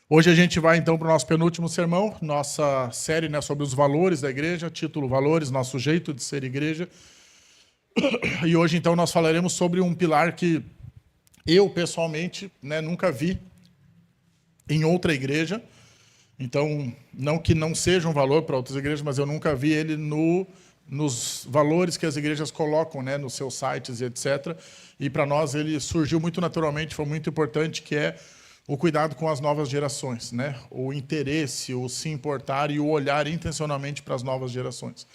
Hoje a gente vai então para o nosso penúltimo sermão, nossa série, né, sobre os valores da igreja, título Valores, nosso jeito de ser igreja. E hoje então nós falaremos sobre um pilar que eu pessoalmente, né, nunca vi em outra igreja. Então, não que não seja um valor para outras igrejas, mas eu nunca vi ele nos valores que as igrejas colocam, né, nos seus sites e etc. E para nós ele surgiu muito naturalmente, foi muito importante, que é o cuidado com as novas gerações, né? O interesse, o se importar e o olhar intencionalmente para as novas gerações.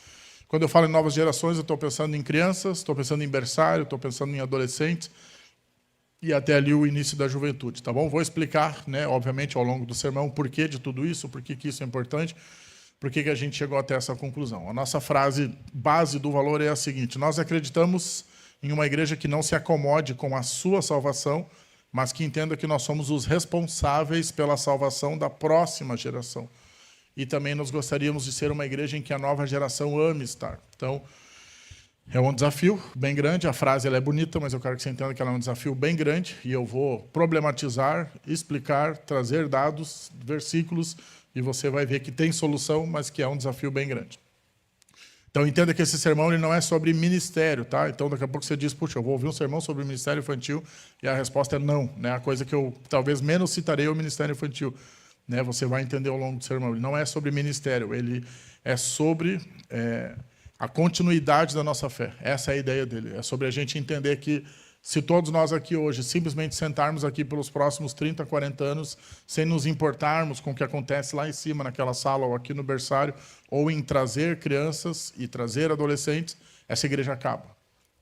Quando eu falo em novas gerações, eu estou pensando em crianças, estou pensando em berçário, estou pensando em adolescentes e até ali o início da juventude, tá bom? Vou explicar, né, obviamente, ao longo do sermão, o porquê de tudo isso, por que isso é importante, por que a gente chegou até essa conclusão. A nossa frase base do valor é a seguinte: nós acreditamos em uma igreja que não se acomode com a sua salvação, mas que entenda que nós somos os responsáveis pela salvação da próxima geração. E também nós gostaríamos de ser uma igreja em que a nova geração ame estar. Então, é um desafio bem grande. A frase ela é bonita, mas eu quero que você entenda que ela é um desafio bem grande. E eu vou problematizar, explicar, trazer dados, versículos, e você vai ver que tem solução, mas que é um desafio bem grande. Então, entenda que esse sermão ele não é sobre ministério, tá? Então, daqui a pouco você diz, puxa, eu vou ouvir um sermão sobre ministério infantil, e a resposta é não, né? A coisa que eu talvez menos citarei é o ministério infantil, né? Você vai entender ao longo do sermão. Ele não é sobre ministério, ele é sobre a continuidade da nossa fé. Essa é a ideia dele. É sobre a gente entender que se todos nós aqui hoje simplesmente sentarmos aqui pelos próximos 30, 40 anos, sem nos importarmos com o que acontece lá em cima, naquela sala ou aqui no berçário, ou em trazer crianças e trazer adolescentes, essa igreja acaba.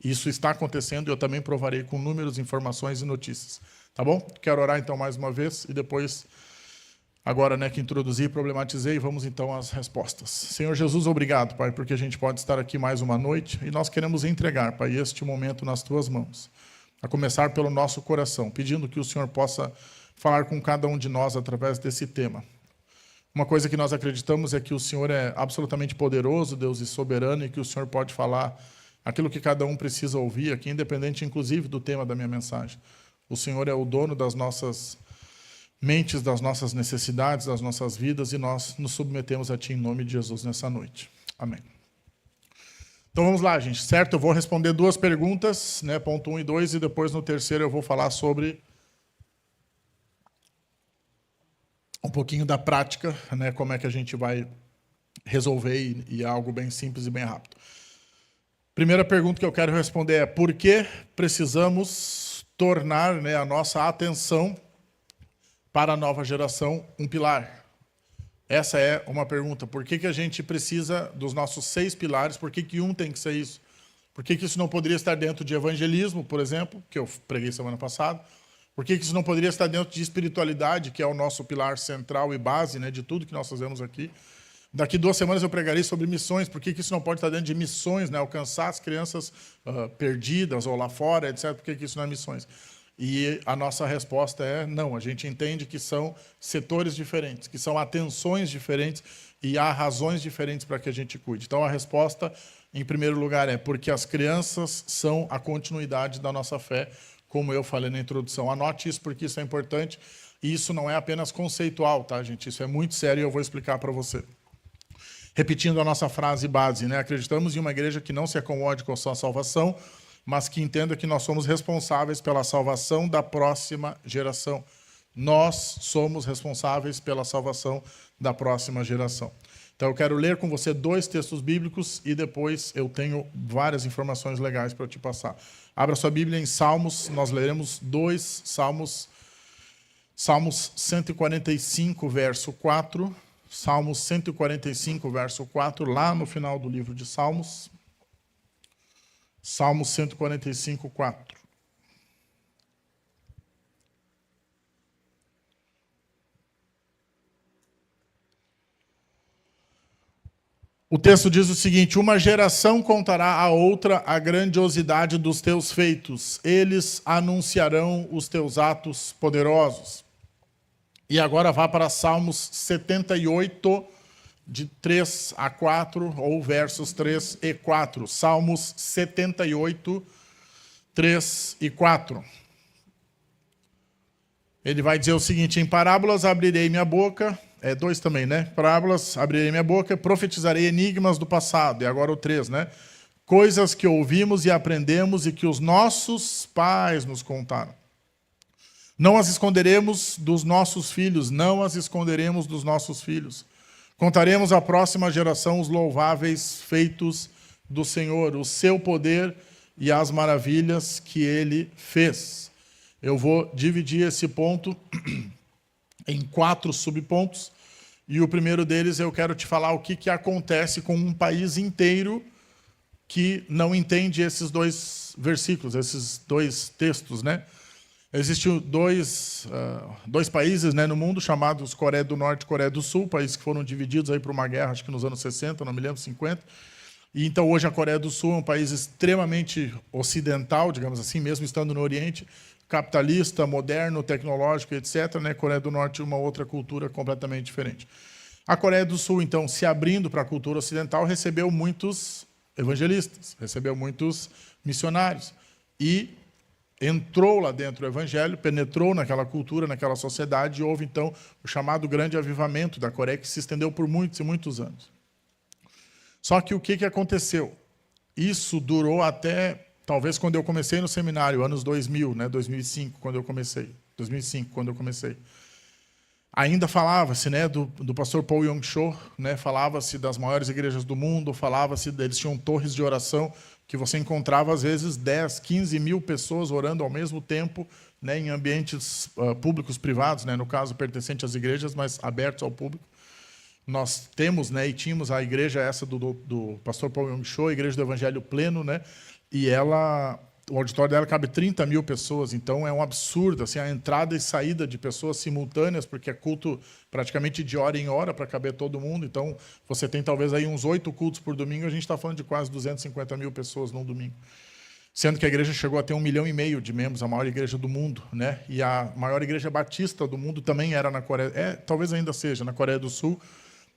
Isso está acontecendo e eu também provarei com números, informações e notícias. Tá bom? Quero orar então mais uma vez e depois, agora, né, que introduzi e problematizei, vamos então às respostas. Senhor Jesus, obrigado, Pai, porque a gente pode estar aqui mais uma noite e nós queremos entregar, Pai, este momento nas Tuas mãos. A começar pelo nosso coração, pedindo que o Senhor possa falar com cada um de nós através desse tema. Uma coisa que nós acreditamos é que o Senhor é absolutamente poderoso, Deus e soberano, e que o Senhor pode falar aquilo que cada um precisa ouvir aqui, independente, inclusive, do tema da minha mensagem. O Senhor é o dono das nossas mentes, das nossas necessidades, das nossas vidas, e nós nos submetemos a Ti em nome de Jesus nessa noite. Amém. Então vamos lá, gente, certo? Eu vou responder duas perguntas, né, ponto 1 e 2, e depois no terceiro eu vou falar sobre um pouquinho da prática, né, como é que a gente vai resolver, e é algo bem simples e bem rápido. Primeira pergunta que eu quero responder é: por que precisamos tornar, né, a nossa atenção para a nova geração um pilar? Essa é uma pergunta. Por que a gente precisa dos nossos 6 pilares? Por que um tem que ser isso? Por que isso não poderia estar dentro de evangelismo, por exemplo, que eu preguei semana passada? Por que isso não poderia estar dentro de espiritualidade, que é o nosso pilar central e base, né, de tudo que nós fazemos aqui? Daqui 2 semanas eu pregarei sobre missões. Por que isso não pode estar dentro de missões, né? Alcançar as crianças perdidas ou lá fora, etc. Por que isso não é missões? E a nossa resposta é não. A gente entende que são setores diferentes, que são atenções diferentes e há razões diferentes para que a gente cuide. Então, a resposta, em primeiro lugar, é porque as crianças são a continuidade da nossa fé, como eu falei na introdução. Anote isso porque isso é importante. E isso não é apenas conceitual, tá, gente? Isso é muito sério e eu vou explicar para você. Repetindo a nossa frase base, né? Acreditamos em uma igreja que não se acomode com a sua salvação, mas que entenda que nós somos responsáveis pela salvação da próxima geração. Nós somos responsáveis pela salvação da próxima geração. Então, eu quero ler com você 2 textos bíblicos e depois eu tenho várias informações legais para te passar. Abra sua Bíblia em Salmos, nós leremos 2 Salmos. Salmos 145, verso 4. Salmos 145, verso 4, lá no final do livro de Salmos. Salmos 145, 4. O texto diz o seguinte: uma geração contará a outra a grandiosidade dos teus feitos. Eles anunciarão os teus atos poderosos. E agora vá para Salmos 78, de 3 a 4, ou versos 3 e 4. Salmos 78, 3 e 4. Ele vai dizer o seguinte: em parábolas abrirei minha boca, 2 também, né? Parábolas abrirei minha boca, profetizarei enigmas do passado, e agora o 3, né? Coisas que ouvimos e aprendemos e que os nossos pais nos contaram. Não as esconderemos dos nossos filhos, não as esconderemos dos nossos filhos. Contaremos à próxima geração os louváveis feitos do Senhor, o seu poder e as maravilhas que ele fez. Eu vou dividir esse ponto em 4 subpontos, e o primeiro deles eu quero te falar o que acontece com um país inteiro que não entende esses 2 versículos, esses 2 textos, né? Existem dois países, né, no mundo chamados Coreia do Norte e Coreia do Sul, países que foram divididos aí por uma guerra, acho que nos anos 60, não me lembro, 50. E então hoje a Coreia do Sul é um país extremamente ocidental, digamos assim, mesmo estando no Oriente, capitalista, moderno, tecnológico, etc. Né? Coreia do Norte uma outra cultura completamente diferente. A Coreia do Sul, então, se abrindo para a cultura ocidental, recebeu muitos evangelistas, recebeu muitos missionários. E entrou lá dentro do evangelho, penetrou naquela cultura, naquela sociedade, e houve, então, o chamado grande avivamento da Coreia, que se estendeu por muitos e muitos anos. Só que o que aconteceu? Isso durou até, talvez, quando eu comecei no seminário, anos 2000, né, 2005, quando eu comecei. 2005, quando eu comecei. Ainda falava-se, né, do pastor Paul Yong-cho, né, falava-se das maiores igrejas do mundo, falava-se, eles tinham torres de oração, que você encontrava, às vezes, 10, 15 mil pessoas orando ao mesmo tempo, né, em ambientes públicos, privados, né, no caso, pertencente às igrejas, mas abertos ao público. Nós temos, né, e tínhamos a igreja essa do pastor Paul Yong-cho, a Igreja do Evangelho Pleno, né, e o auditório dela cabe 30 mil pessoas, então é um absurdo, assim, a entrada e saída de pessoas simultâneas, porque é culto praticamente de hora em hora para caber todo mundo, então você tem talvez aí uns 8 cultos por domingo, a gente está falando de quase 250 mil pessoas num domingo. Sendo que a igreja chegou a ter 1,5 milhão de membros, a maior igreja do mundo, né? E a maior igreja batista do mundo também era na Coreia, talvez ainda seja, na Coreia do Sul,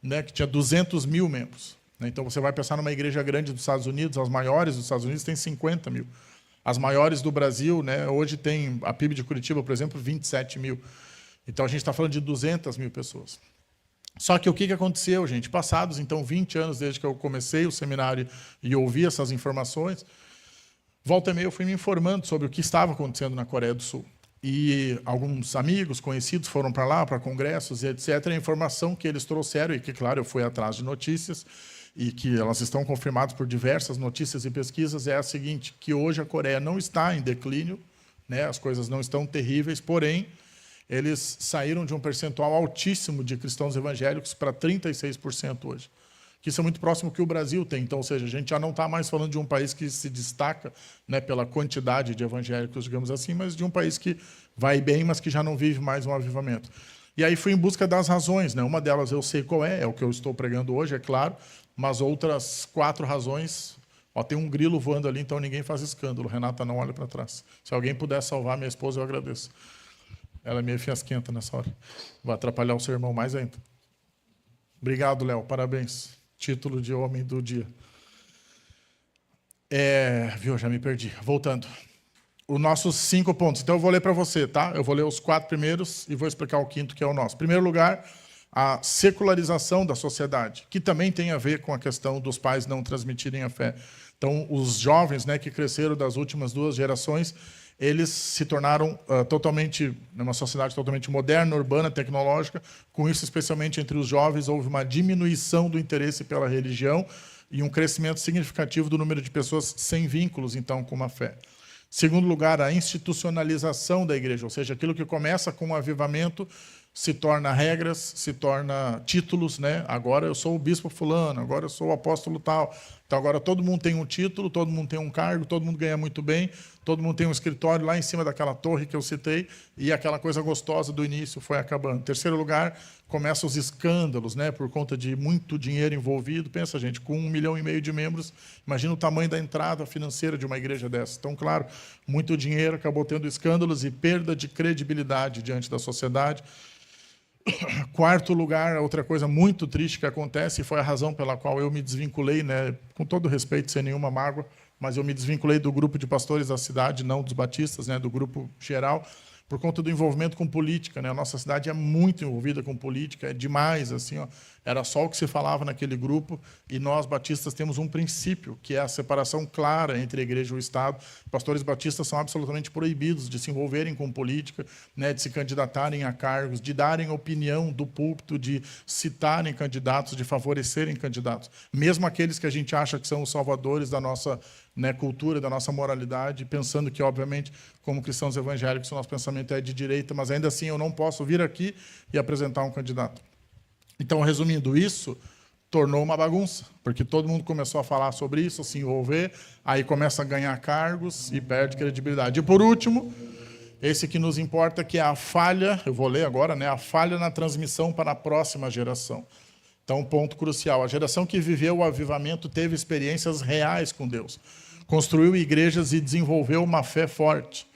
né, que tinha 200 mil membros. Então você vai pensar numa igreja grande dos Estados Unidos, as maiores dos Estados Unidos têm 50 mil. As maiores do Brasil, né, hoje tem a PIB de Curitiba, por exemplo, 27 mil. Então a gente está falando de 200 mil pessoas. Só que o que aconteceu, gente? Passados, então, 20 anos desde que eu comecei o seminário e ouvi essas informações, volta e meia eu fui me informando sobre o que estava acontecendo na Coreia do Sul. E alguns amigos, conhecidos, foram para lá, para congressos e etc. A informação que eles trouxeram, e que, claro, eu fui atrás de notícias, e que elas estão confirmadas por diversas notícias e pesquisas, é a seguinte, que hoje a Coreia não está em declínio, né, as coisas não estão terríveis, porém, eles saíram de um percentual altíssimo de cristãos evangélicos para 36% hoje. Que isso é muito próximo do que o Brasil tem. Então, ou seja, a gente já não está mais falando de um país que se destaca, né, pela quantidade de evangélicos, digamos assim, mas de um país que vai bem, mas que já não vive mais um avivamento. E aí fui em busca das razões, né? Uma delas eu sei qual é o que eu estou pregando hoje, é claro, mas outras 4 razões... tem um grilo voando ali, então ninguém faz escândalo. Renata, não olha para trás. Se alguém puder salvar minha esposa, eu agradeço. Ela é meio fiasquenta nessa hora. Vai atrapalhar o seu irmão mais ainda. Obrigado, Léo. Parabéns. Título de homem do dia. Viu, já me perdi. Voltando. Os nossos 5 pontos. Então, eu vou ler para você, tá? Eu vou ler os 4 primeiros e vou explicar o 5º, que é o nosso. Em primeiro lugar, a secularização da sociedade, que também tem a ver com a questão dos pais não transmitirem a fé. Então, os jovens, né, que cresceram das últimas 2 gerações, eles se tornaram totalmente, numa sociedade totalmente moderna, urbana, tecnológica. Com isso, especialmente entre os jovens, houve uma diminuição do interesse pela religião e um crescimento significativo do número de pessoas sem vínculos, então, com uma fé. Segundo lugar, a institucionalização da igreja, ou seja, aquilo que começa com um avivamento se torna regras, se torna títulos, né? Agora eu sou o bispo fulano, agora eu sou o apóstolo tal. Então agora todo mundo tem um título, todo mundo tem um cargo, todo mundo ganha muito bem, todo mundo tem um escritório lá em cima daquela torre que eu citei, e aquela coisa gostosa do início foi acabando. Em terceiro lugar, começam os escândalos, né? Por conta de muito dinheiro envolvido. Pensa, gente, com 1,5 milhão de membros, imagina o tamanho da entrada financeira de uma igreja dessa. Então, claro, muito dinheiro, acabou tendo escândalos e perda de credibilidade diante da sociedade. Quarto lugar, outra coisa muito triste que acontece, e foi a razão pela qual eu me desvinculei, né, com todo respeito, sem nenhuma mágoa, mas eu me desvinculei do grupo de pastores da cidade, não dos batistas, né, do grupo geral, por conta do envolvimento com política, né? A nossa cidade é muito envolvida com política, é demais, assim, ó. Era só o que se falava naquele grupo, e nós, batistas, temos um princípio, que é a separação clara entre a igreja e o Estado. Pastores batistas são absolutamente proibidos de se envolverem com política, né, de se candidatarem a cargos, de darem opinião do púlpito, de citarem candidatos, de favorecerem candidatos. Mesmo aqueles que a gente acha que são os salvadores da nossa, né, cultura, da nossa moralidade, pensando que, obviamente, como cristãos evangélicos, o nosso pensamento é de direita, mas ainda assim eu não posso vir aqui e apresentar um candidato. Então, resumindo isso, tornou uma bagunça, porque todo mundo começou a falar sobre isso, se envolver, aí começa a ganhar cargos e perde credibilidade. E, por último, esse que nos importa, que é a falha, eu vou ler agora, né, a falha na transmissão para a próxima geração. Então, um ponto crucial. A geração que viveu o avivamento teve experiências reais com Deus, construiu igrejas e desenvolveu uma fé forte.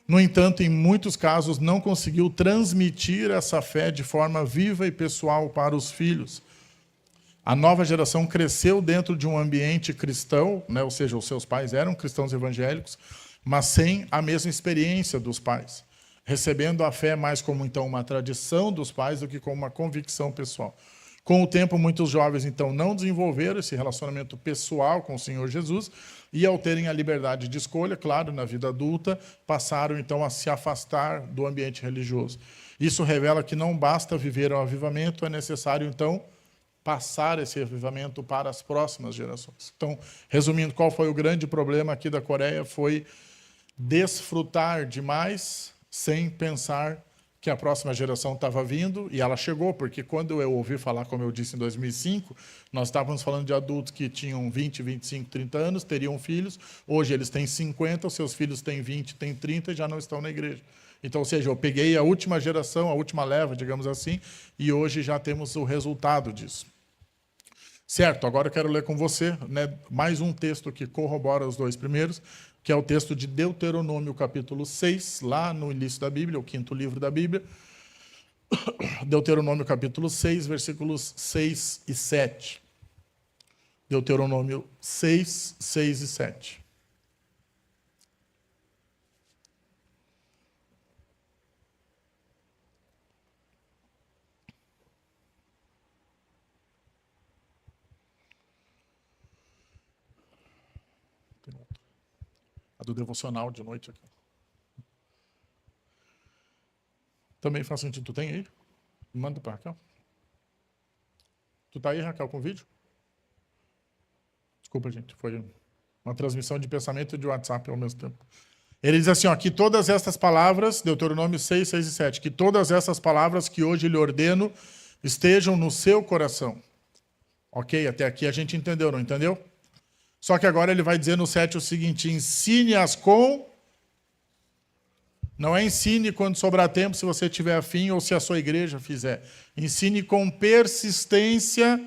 No entanto, em muitos casos, não conseguiu transmitir essa fé de forma viva e pessoal para os filhos. A nova geração cresceu dentro de um ambiente cristão, né? Ou seja, os seus pais eram cristãos evangélicos, mas sem a mesma experiência dos pais, recebendo a fé mais como, então, uma tradição dos pais do que como uma convicção pessoal. Com o tempo, muitos jovens, então, não desenvolveram esse relacionamento pessoal com o Senhor Jesus e, ao terem a liberdade de escolha, claro, na vida adulta, passaram, então, a se afastar do ambiente religioso. Isso revela que não basta viver o avivamento, é necessário, então, passar esse avivamento para as próximas gerações. Então, resumindo, qual foi o grande problema aqui da Coreia? Foi desfrutar demais sem pensar que a próxima geração estava vindo, e ela chegou, porque quando eu ouvi falar, como eu disse, em 2005, nós estávamos falando de adultos que tinham 20, 25, 30 anos, teriam filhos, hoje eles têm 50, os seus filhos têm 20, têm 30 e já não estão na igreja. Então, ou seja, eu peguei a última geração, a última leva, digamos assim, e hoje já temos o resultado disso. Certo, agora eu quero ler com você, né, mais um texto que corrobora os dois primeiros, que é o texto de Deuteronômio, capítulo 6, lá no início da Bíblia, o quinto livro da Bíblia. Deuteronômio, capítulo 6, versículos 6 e 7. Deuteronômio 6, 6 e 7. A do devocional de noite aqui. Também faz sentido. Tu tem aí? Manda para Raquel. Tu tá aí, Raquel, com o vídeo? Desculpa, gente. Foi uma transmissão de pensamento e de WhatsApp ao mesmo tempo. Ele diz assim, ó, que todas estas palavras, Deuteronômio 6, 6 e 7, que todas essas palavras que hoje lhe ordeno estejam no seu coração. Ok? Até aqui a gente entendeu, não entendeu? Só que agora ele vai dizer no 7 o seguinte, ensine-as com... Não é ensine quando sobrar tempo, se você tiver afim, ou se a sua igreja fizer. Ensine com persistência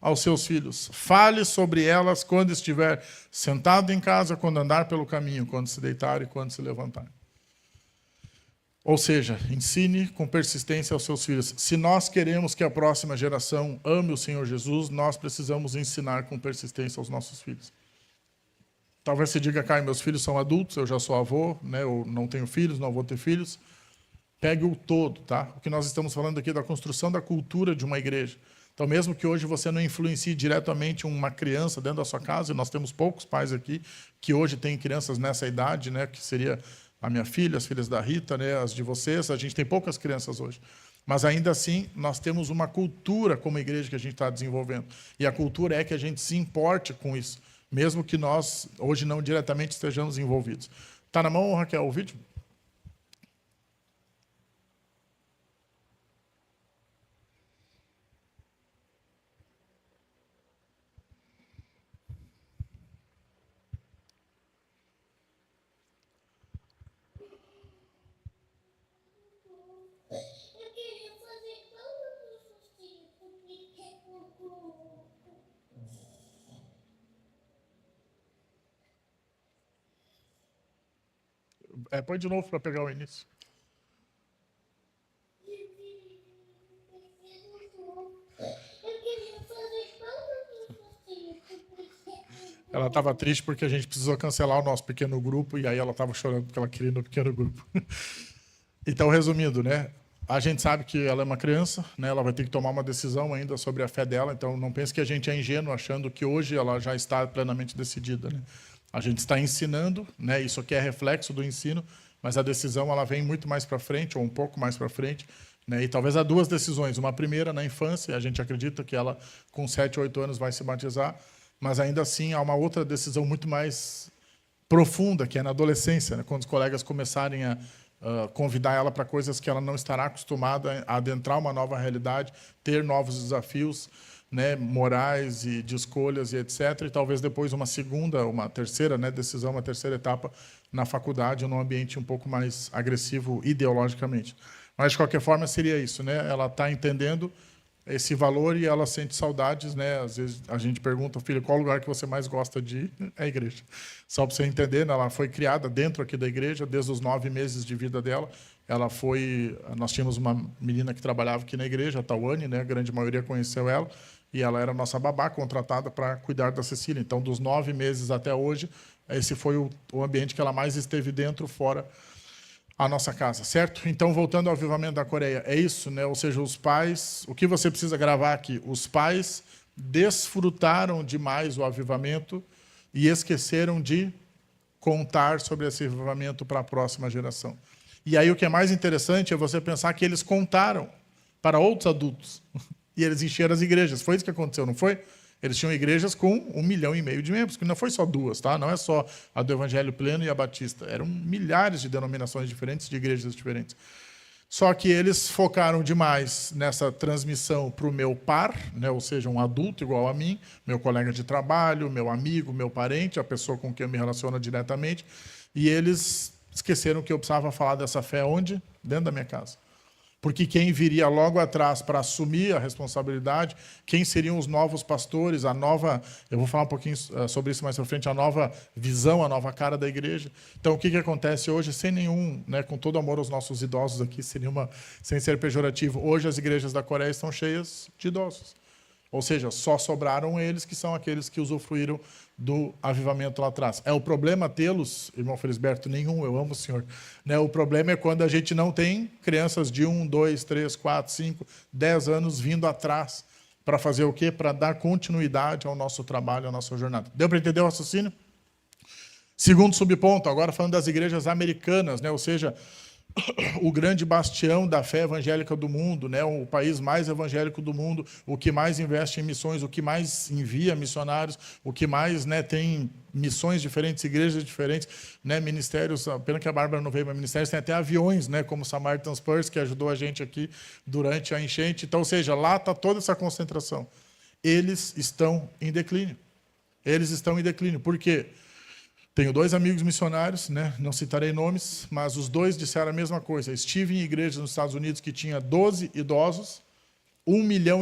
aos seus filhos. Fale sobre elas quando estiver sentado em casa, quando andar pelo caminho, quando se deitar e quando se levantar. Ou seja, ensine com persistência aos seus filhos. Se nós queremos que a próxima geração ame o Senhor Jesus, nós precisamos ensinar com persistência aos nossos filhos. Talvez você diga, Caio, meus filhos são adultos, eu já sou avô, né? Eu não tenho filhos, não vou ter filhos. Pegue o todo, tá? O que nós estamos falando aqui é da construção da cultura de uma igreja. Então, mesmo que hoje você não influencie diretamente uma criança dentro da sua casa, e nós temos poucos pais aqui que hoje têm crianças nessa idade, né? Que seria a minha filha, as filhas da Rita, né? As de vocês, a gente tem poucas crianças hoje. Mas, ainda assim, nós temos uma cultura como igreja que a gente está desenvolvendo. E a cultura é que a gente se importe com isso, mesmo que nós, hoje, não diretamente estejamos envolvidos. Está na mão, Raquel, o vídeo? Põe de novo para pegar o início. Ela estava triste porque a gente precisou cancelar o nosso pequeno grupo e aí ela estava chorando porque ela queria ir no pequeno grupo. Então, resumindo, né? A gente sabe que ela é uma criança, né? Ela vai ter que tomar uma decisão ainda sobre a fé dela. Então, não pense que a gente é ingênuo achando que hoje ela já está plenamente decidida, né? A gente está ensinando, né? Isso aqui é reflexo do ensino, mas a decisão ela vem muito mais para frente, ou um pouco mais para frente, né? E talvez há duas decisões. Uma primeira na infância, a gente acredita que ela com 7, 8 anos vai se batizar, mas ainda assim há uma outra decisão muito mais profunda, que é na adolescência, né? Quando os colegas começarem a convidar ela para coisas que ela não estará acostumada a adentrar uma nova realidade, ter novos desafios, né, morais e de escolhas e etc. E talvez depois uma segunda, uma terceira, né, decisão, uma terceira etapa na faculdade, ou num ambiente um pouco mais agressivo ideologicamente. Mas, de qualquer forma, seria isso, né? Ela está entendendo esse valor e ela sente saudades, né? Às vezes a gente pergunta, filho, qual lugar que você mais gosta de ir? É a igreja. Só para você entender, né? Ela foi criada dentro aqui da igreja, desde os 9 meses de vida dela. Ela foi... Nós tínhamos uma menina que trabalhava aqui na igreja, a Tawane, né? A grande maioria conheceu ela, e ela era nossa babá, contratada para cuidar da Cecília. Então, dos 9 meses até hoje, esse foi o ambiente que ela mais esteve dentro, fora a nossa casa, certo? Então, voltando ao avivamento da Coreia, é isso, né? Ou seja, os pais, o que você precisa gravar aqui? Os pais desfrutaram demais o avivamento e esqueceram de contar sobre esse avivamento para a próxima geração. E aí o que é mais interessante é você pensar que eles contaram para outros adultos e eles encheram as igrejas. Foi isso que aconteceu, não foi? Eles tinham igrejas com 1,5 milhão de membros, que não foi só duas, tá? Não é só a do Evangelho Pleno e a Batista. Eram milhares de denominações diferentes, de igrejas diferentes. Só que eles focaram demais nessa transmissão para o meu par, né? Ou seja, um adulto igual a mim, meu colega de trabalho, meu amigo, meu parente, a pessoa com quem eu me relaciono diretamente, e eles esqueceram que eu precisava falar dessa fé onde? Dentro da minha casa. Porque quem viria logo atrás para assumir a responsabilidade, quem seriam os novos pastores, a nova... Eu vou falar um pouquinho sobre isso mais para frente, a nova visão, a nova cara da igreja. Então, o que acontece hoje, sem nenhum, né, com todo amor aos nossos idosos aqui, sem ser pejorativo, hoje as igrejas da Coreia estão cheias de idosos. Ou seja, só sobraram eles, que são aqueles que usufruíram do avivamento lá atrás. É o problema tê-los, irmão Felisberto, nenhum, eu amo o senhor. Né? O problema é quando a gente não tem crianças de 1, 2, 3, 4, 5, 10 anos vindo atrás para fazer o quê? Para dar continuidade ao nosso trabalho, à nossa jornada. Deu para entender o raciocínio? Segundo subponto, agora falando das igrejas americanas, né? Ou seja, o grande bastião da fé evangélica do mundo, né? O país mais evangélico do mundo, o que mais investe em missões, o que mais envia missionários, o que mais, né, tem missões diferentes, igrejas diferentes, né, ministérios, pena que a Bárbara não veio, mas ministérios tem até aviões, né, como o Samaritan's Purse, que ajudou a gente aqui durante a enchente. Então, ou seja, lá está toda essa concentração. Eles estão em declínio. Eles estão em declínio. Por quê? Tenho 2 amigos missionários, né? Não citarei nomes, mas os 2 disseram a mesma coisa. Estive em igrejas nos Estados Unidos que tinha 12 idosos, $1,5 milhão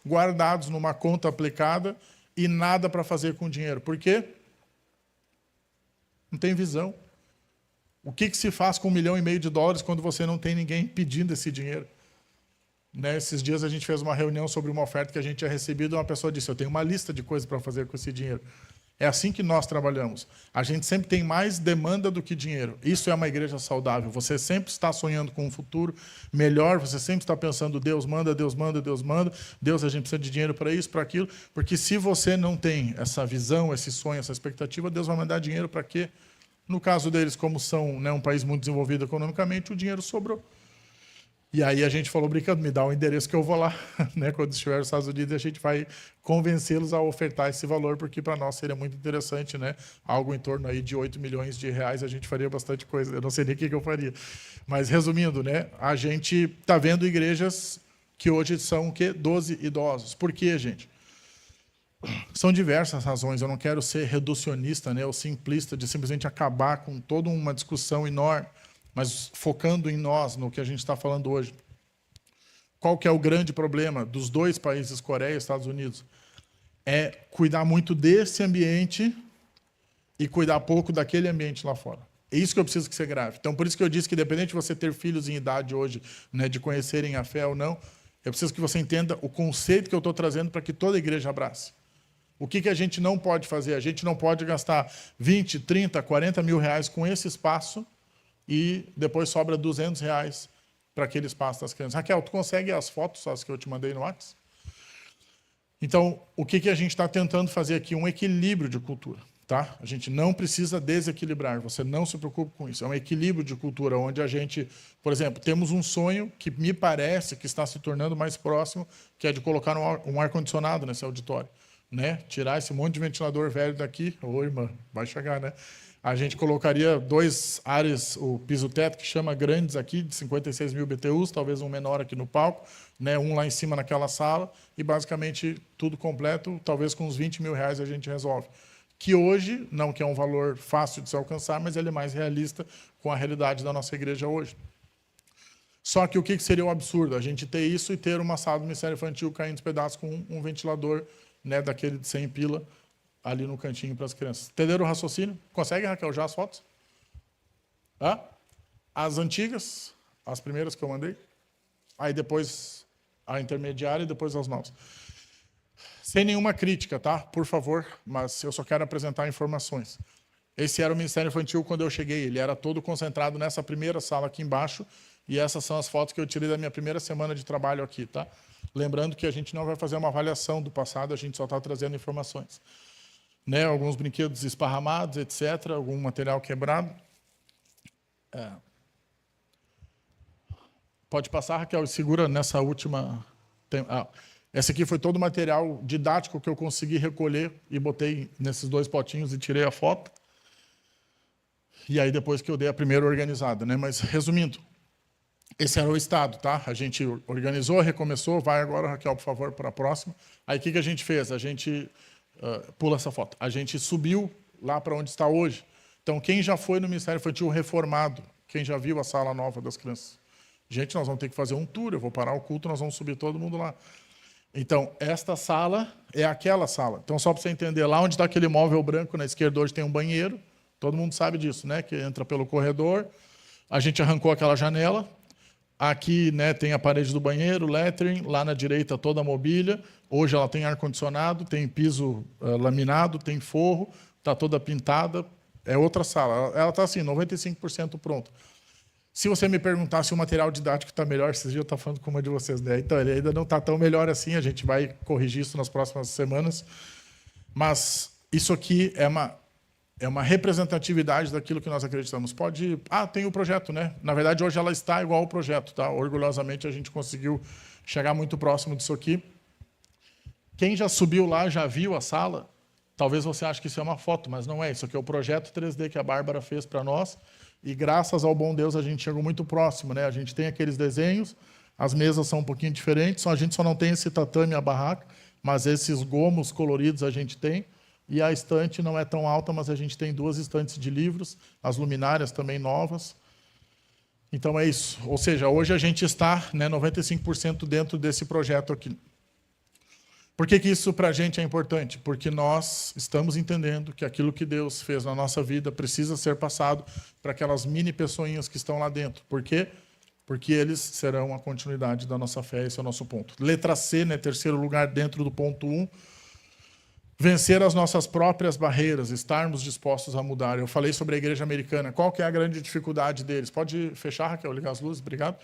guardados numa conta aplicada e nada para fazer com o dinheiro. Por quê? Não tem visão. O que se faz com $1,5 milhão quando você não tem ninguém pedindo esse dinheiro? Né? Esses dias a gente fez uma reunião sobre uma oferta que a gente tinha recebido e uma pessoa disse, eu tenho uma lista de coisas para fazer com esse dinheiro. É assim que nós trabalhamos. A gente sempre tem mais demanda do que dinheiro. Isso é uma igreja saudável. Você sempre está sonhando com um futuro melhor, você sempre está pensando, Deus manda, Deus manda, Deus manda, Deus, a gente precisa de dinheiro para isso, para aquilo, porque se você não tem essa visão, esse sonho, essa expectativa, Deus vai mandar dinheiro para quê? No caso deles, como são, né, um país muito desenvolvido economicamente, o dinheiro sobrou. E aí a gente falou brincando, me dá um endereço que eu vou lá, né? Quando estiver nos Estados Unidos, a gente vai convencê-los a ofertar esse valor, porque para nós seria muito interessante, né? Algo em torno aí de R$8 milhões, a gente faria bastante coisa. Eu não sei nem o que eu faria. Mas, resumindo, né? A gente está vendo igrejas que hoje são o quê? 12 idosos. Por quê, gente? São diversas razões. Eu não quero ser reducionista, né? Ou simplista, de simplesmente acabar com toda uma discussão enorme, mas focando em nós, no que a gente está falando hoje. Qual que é o grande problema dos 2 países, Coreia e Estados Unidos? É cuidar muito desse ambiente e cuidar pouco daquele ambiente lá fora. É isso que eu preciso que você grave. Então, por isso que eu disse que, independente de você ter filhos em idade hoje, né, de conhecerem a fé ou não, eu preciso que você entenda o conceito que eu estou trazendo para que toda a igreja abrace. O que a gente não pode fazer? A gente não pode gastar 20, 30, 40 mil reais com esse espaço e depois sobra R$ 200 para aquele espaço das crianças. Raquel, tu consegue as fotos, as que eu te mandei no WhatsApp? Então, o que a gente está tentando fazer aqui? Um equilíbrio de cultura. Tá? A gente não precisa desequilibrar, você não se preocupe com isso. É um equilíbrio de cultura, onde a gente, por exemplo, temos um sonho que me parece que está se tornando mais próximo, que é de colocar um ar-condicionado nesse auditório. Né? Tirar esse monte de ventilador velho daqui. Oi, irmã, vai chegar, né? A gente colocaria 2 ares, o piso-teto, que chama grandes aqui, de 56.000 BTUs, talvez um menor aqui no palco, né? Um lá em cima naquela sala, e basicamente tudo completo, talvez com uns R$ 20.000 a gente resolve. Que hoje, não que é um valor fácil de se alcançar, mas ele é mais realista com a realidade da nossa igreja hoje. Só que o que seria um absurdo? A gente ter isso e ter uma sala do Ministério Infantil caindo em pedaços com um ventilador, né, daquele de 100 pila ali no cantinho para as crianças. Entenderam o raciocínio? Consegue, Raquel, já as fotos? As antigas, as primeiras que eu mandei, aí depois a intermediária e depois as novas. Sem nenhuma crítica, tá? Por favor, mas eu só quero apresentar informações. Esse era o Ministério Infantil quando eu cheguei. Ele era todo concentrado nessa primeira sala aqui embaixo, e essas são as fotos que eu tirei da minha primeira semana de trabalho aqui, tá? Lembrando que a gente não vai fazer uma avaliação do passado, a gente só está trazendo informações. Né? Alguns brinquedos esparramados, etc., algum material quebrado. Pode passar, Raquel, segura nessa última... Esse aqui foi todo o material didático que eu consegui recolher e botei nesses 2 potinhos e tirei a foto. E aí depois que eu dei a primeira organizada, né? Mas resumindo, esse era o estado, tá? A gente organizou, recomeçou, vai agora, Raquel, por favor, para a próxima. Aí o que a gente fez? A gente pula essa foto. A gente subiu lá para onde está hoje. Então, quem já foi no Ministério Infantil reformado, quem já viu a sala nova das crianças? Gente, nós vamos ter que fazer um tour, eu vou parar o culto, nós vamos subir todo mundo lá. Então, esta sala é aquela sala. Então, só para você entender, lá onde está aquele móvel branco na esquerda hoje tem um banheiro, todo mundo sabe disso, né? Que entra pelo corredor. A gente arrancou aquela janela. Aqui, né, tem a parede do banheiro, lettering, lá na direita toda a mobília. Hoje ela tem ar-condicionado, tem piso laminado, tem forro, está toda pintada. É outra sala. Ela está assim, 95% pronta. Se você me perguntar se o material didático está melhor, esses dias eu estava falando com uma de vocês, né? Então, ele ainda não está tão melhor assim, a gente vai corrigir isso nas próximas semanas. Mas isso aqui é uma representatividade daquilo que nós acreditamos. tem o projeto, né? Na verdade, hoje ela está igual ao projeto, tá? Orgulhosamente, a gente conseguiu chegar muito próximo disso aqui. Quem já subiu lá, já viu a sala, talvez você ache que isso é uma foto, mas não é. Isso aqui é o projeto 3D que a Bárbara fez para nós. E graças ao bom Deus a gente chegou muito próximo, né? A gente tem aqueles desenhos, as mesas são um pouquinho diferentes, a gente só não tem esse tatame e a barraca, mas esses gomos coloridos a gente tem. E a estante não é tão alta, mas a gente tem 2 estantes de livros, as luminárias também novas. Então é isso. Ou seja, hoje a gente está, né, 95% dentro desse projeto aqui. Por que isso para a gente é importante? Porque nós estamos entendendo que aquilo que Deus fez na nossa vida precisa ser passado para aquelas mini pessoinhas que estão lá dentro. Por quê? Porque eles serão a continuidade da nossa fé, esse é o nosso ponto. Letra C, né, terceiro lugar dentro do ponto 1. Vencer as nossas próprias barreiras, estarmos dispostos a mudar. Eu falei sobre a igreja americana. Qual que é a grande dificuldade deles? Pode fechar, Raquel, ligar as luzes, obrigado.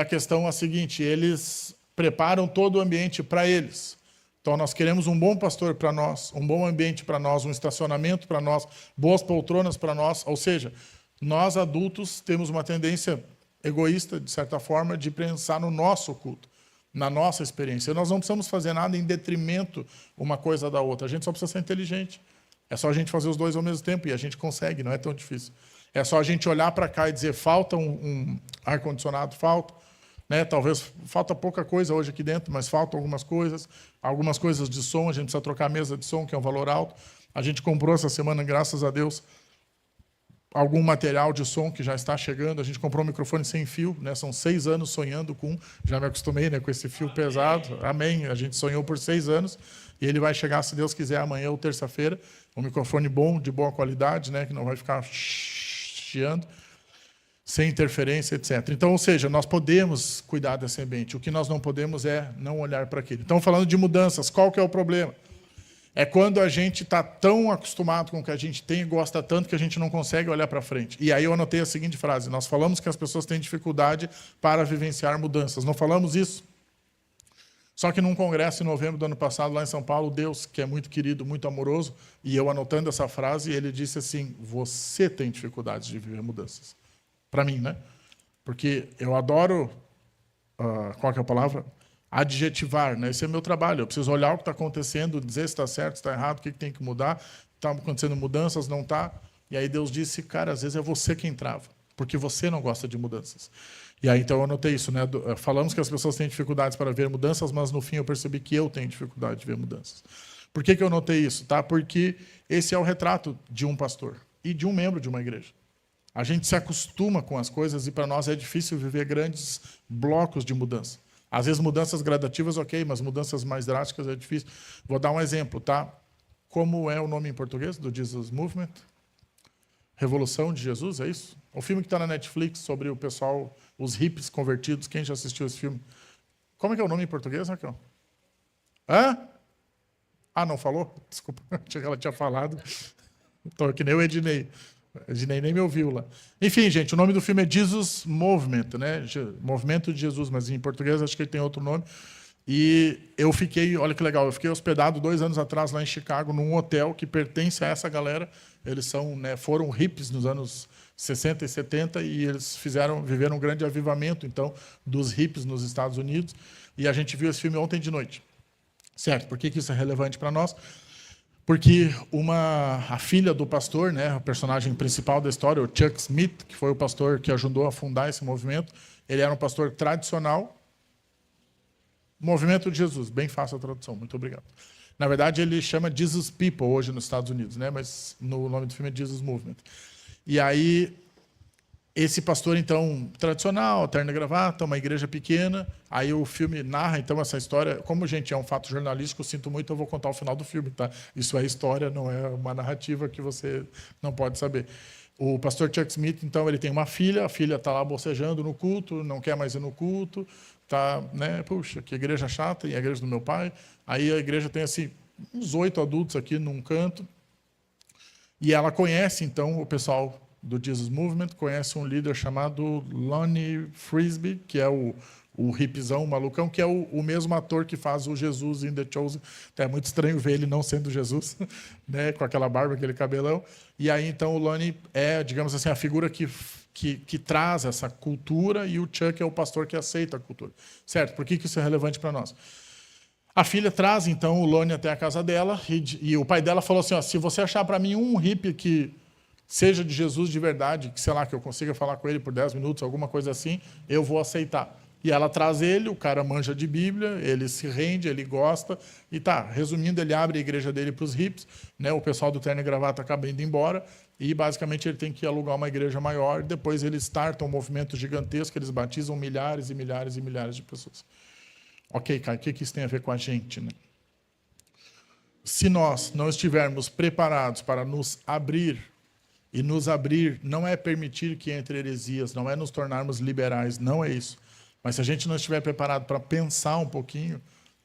A questão é a seguinte, eles preparam todo o ambiente para eles. Então, nós queremos um bom pastor para nós, um bom ambiente para nós, um estacionamento para nós, boas poltronas para nós. Ou seja, nós adultos temos uma tendência egoísta, de certa forma, de pensar no nosso culto, na nossa experiência. Nós não precisamos fazer nada em detrimento uma coisa da outra. A gente só precisa ser inteligente. É só a gente fazer os 2 ao mesmo tempo, e a gente consegue, não é tão difícil. É só a gente olhar para cá e dizer, falta um ar-condicionado, falta. Né? Talvez falta pouca coisa hoje aqui dentro, mas faltam algumas coisas de som, a gente precisa trocar a mesa de som, que é um valor alto. A gente comprou essa semana, graças a Deus, algum material de som que já está chegando. A gente comprou um microfone sem fio, né? São 6 anos sonhando com, já me acostumei, né, com esse fio pesado. Amém. A gente sonhou por 6 anos e ele vai chegar, se Deus quiser, amanhã ou terça-feira. Um microfone bom, de boa qualidade, né, que não vai ficar chiando, sem interferência, etc. Então, ou seja, nós podemos cuidar desse ambiente. O que nós não podemos é não olhar para aquilo. Então, falando de mudanças, qual que é o problema? É quando a gente está tão acostumado com o que a gente tem e gosta tanto que a gente não consegue olhar para frente. E aí eu anotei a seguinte frase: nós falamos que as pessoas têm dificuldade para vivenciar mudanças. Não falamos isso? Só que num congresso em novembro do ano passado, lá em São Paulo, Deus, que é muito querido, muito amoroso, e eu anotando essa frase, ele disse assim: você tem dificuldades de viver mudanças. Para mim, né? Porque eu adoro, qual que é a palavra? Adjetivar, né? Esse é meu trabalho. Eu preciso olhar o que está acontecendo, dizer se está certo, se está errado, o que tem que mudar. Está acontecendo mudanças, não está? E aí Deus disse: cara, às vezes é você quem trava, porque você não gosta de mudanças. E aí então eu anotei isso, né? Falamos que as pessoas têm dificuldades para ver mudanças, mas no fim eu percebi que eu tenho dificuldade de ver mudanças. Por que eu notei isso? Tá? Porque esse é o retrato de um pastor e de um membro de uma igreja. A gente se acostuma com as coisas e para nós é difícil viver grandes blocos de mudança. Às vezes mudanças gradativas, ok, mas mudanças mais drásticas é difícil. Vou dar um exemplo, tá? Como é o nome em português do Jesus Movement? Revolução de Jesus, é isso? O filme que está na Netflix sobre o pessoal, os hippies convertidos. Quem já assistiu esse filme? Como é que é o nome em português, Raquel? Hã? Ah, não falou? Desculpa, achei que ela tinha falado. Estou que nem o Ednei. O Ednei nem me ouviu lá. Enfim, gente, o nome do filme é Jesus Movement, né? Movimento de Jesus, mas em português acho que ele tem outro nome. E eu fiquei, olha que legal, eu fiquei hospedado 2 anos atrás lá em Chicago, num hotel que pertence a essa galera. Eles são, né, foram hippies nos anos 60 e 70 e eles viveram um grande avivamento, então, dos hippies nos Estados Unidos. E a gente viu esse filme ontem de noite. Certo, por que isso é relevante para nós? Porque a filha do pastor, né, o personagem principal da história, o Chuck Smith, que foi o pastor que ajudou a fundar esse movimento, ele era um pastor tradicional. Movimento de Jesus, bem fácil a tradução, muito obrigado. Na verdade, ele chama Jesus People hoje nos Estados Unidos, né? Mas no nome do filme é Jesus Movement. E aí, esse pastor, então, tradicional, terno e gravata, uma igreja pequena. Aí o filme narra, então, essa história. Como, gente, é um fato jornalístico, eu sinto muito, eu vou contar o final do filme, tá? Isso é história, não é uma narrativa que você não pode saber. O pastor Chuck Smith, então, ele tem uma filha, a filha está lá bocejando no culto, não quer mais ir no culto, tá, né? Puxa, que igreja chata, e a igreja do meu pai. Aí a igreja tem assim uns 8 adultos aqui num canto. E ela conhece, então, o pessoal do Jesus Movement, conhece um líder chamado Lonnie Frisbee, que é o hipzão, o malucão, que é o mesmo ator que faz o Jesus em The Chosen. Então, é muito estranho ver ele não sendo Jesus, né, com aquela barba, aquele cabelão. E aí, então, o Lonnie é, digamos assim, a figura que traz essa cultura e o Chuck é o pastor que aceita a cultura. Certo? Por que isso é relevante para nós? A filha traz, então, o Lonnie até a casa dela e o pai dela falou assim, ó, se você achar para mim um hippie que seja de Jesus de verdade, que, sei lá, que eu consiga falar com ele por 10 minutos, alguma coisa assim, eu vou aceitar. E ela traz ele, o cara manja de Bíblia, ele se rende, ele gosta, e tá, resumindo, ele abre a igreja dele para os hippies, né, o pessoal do terno e gravata acaba indo embora, e basicamente ele tem que alugar uma igreja maior, depois eles startam um movimento gigantesco, eles batizam milhares e milhares e milhares de pessoas. Ok, Caio, o que isso tem a ver com a gente, né? Se nós não estivermos preparados para nos abrir, e nos abrir não é permitir que entre heresias, não é nos tornarmos liberais, não é isso. Mas se a gente não estiver preparado para pensar um pouquinho,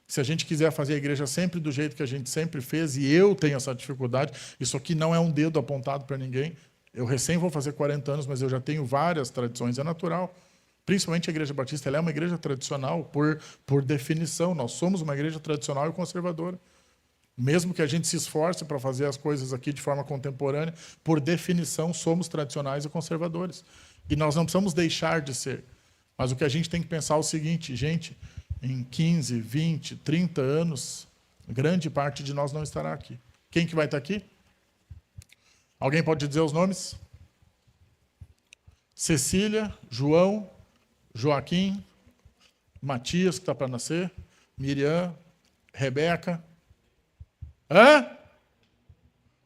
se a gente quiser fazer a igreja sempre do jeito que a gente sempre fez, e eu tenho essa dificuldade, isso aqui não é um dedo apontado para ninguém, eu recém vou fazer 40 anos, mas eu já tenho várias tradições, é natural. Principalmente a Igreja Batista, ela é uma igreja tradicional por definição, nós somos uma igreja tradicional e conservadora. Mesmo que a gente se esforce para fazer as coisas aqui de forma contemporânea, por definição, somos tradicionais e conservadores. E nós não precisamos deixar de ser. Mas o que a gente tem que pensar é o seguinte, gente, em 15, 20, 30 anos, grande parte de nós não estará aqui. Quem que vai estar aqui? Alguém pode dizer os nomes? Cecília, João, Joaquim, Matias, que está para nascer, Miriam, Rebeca. Hã?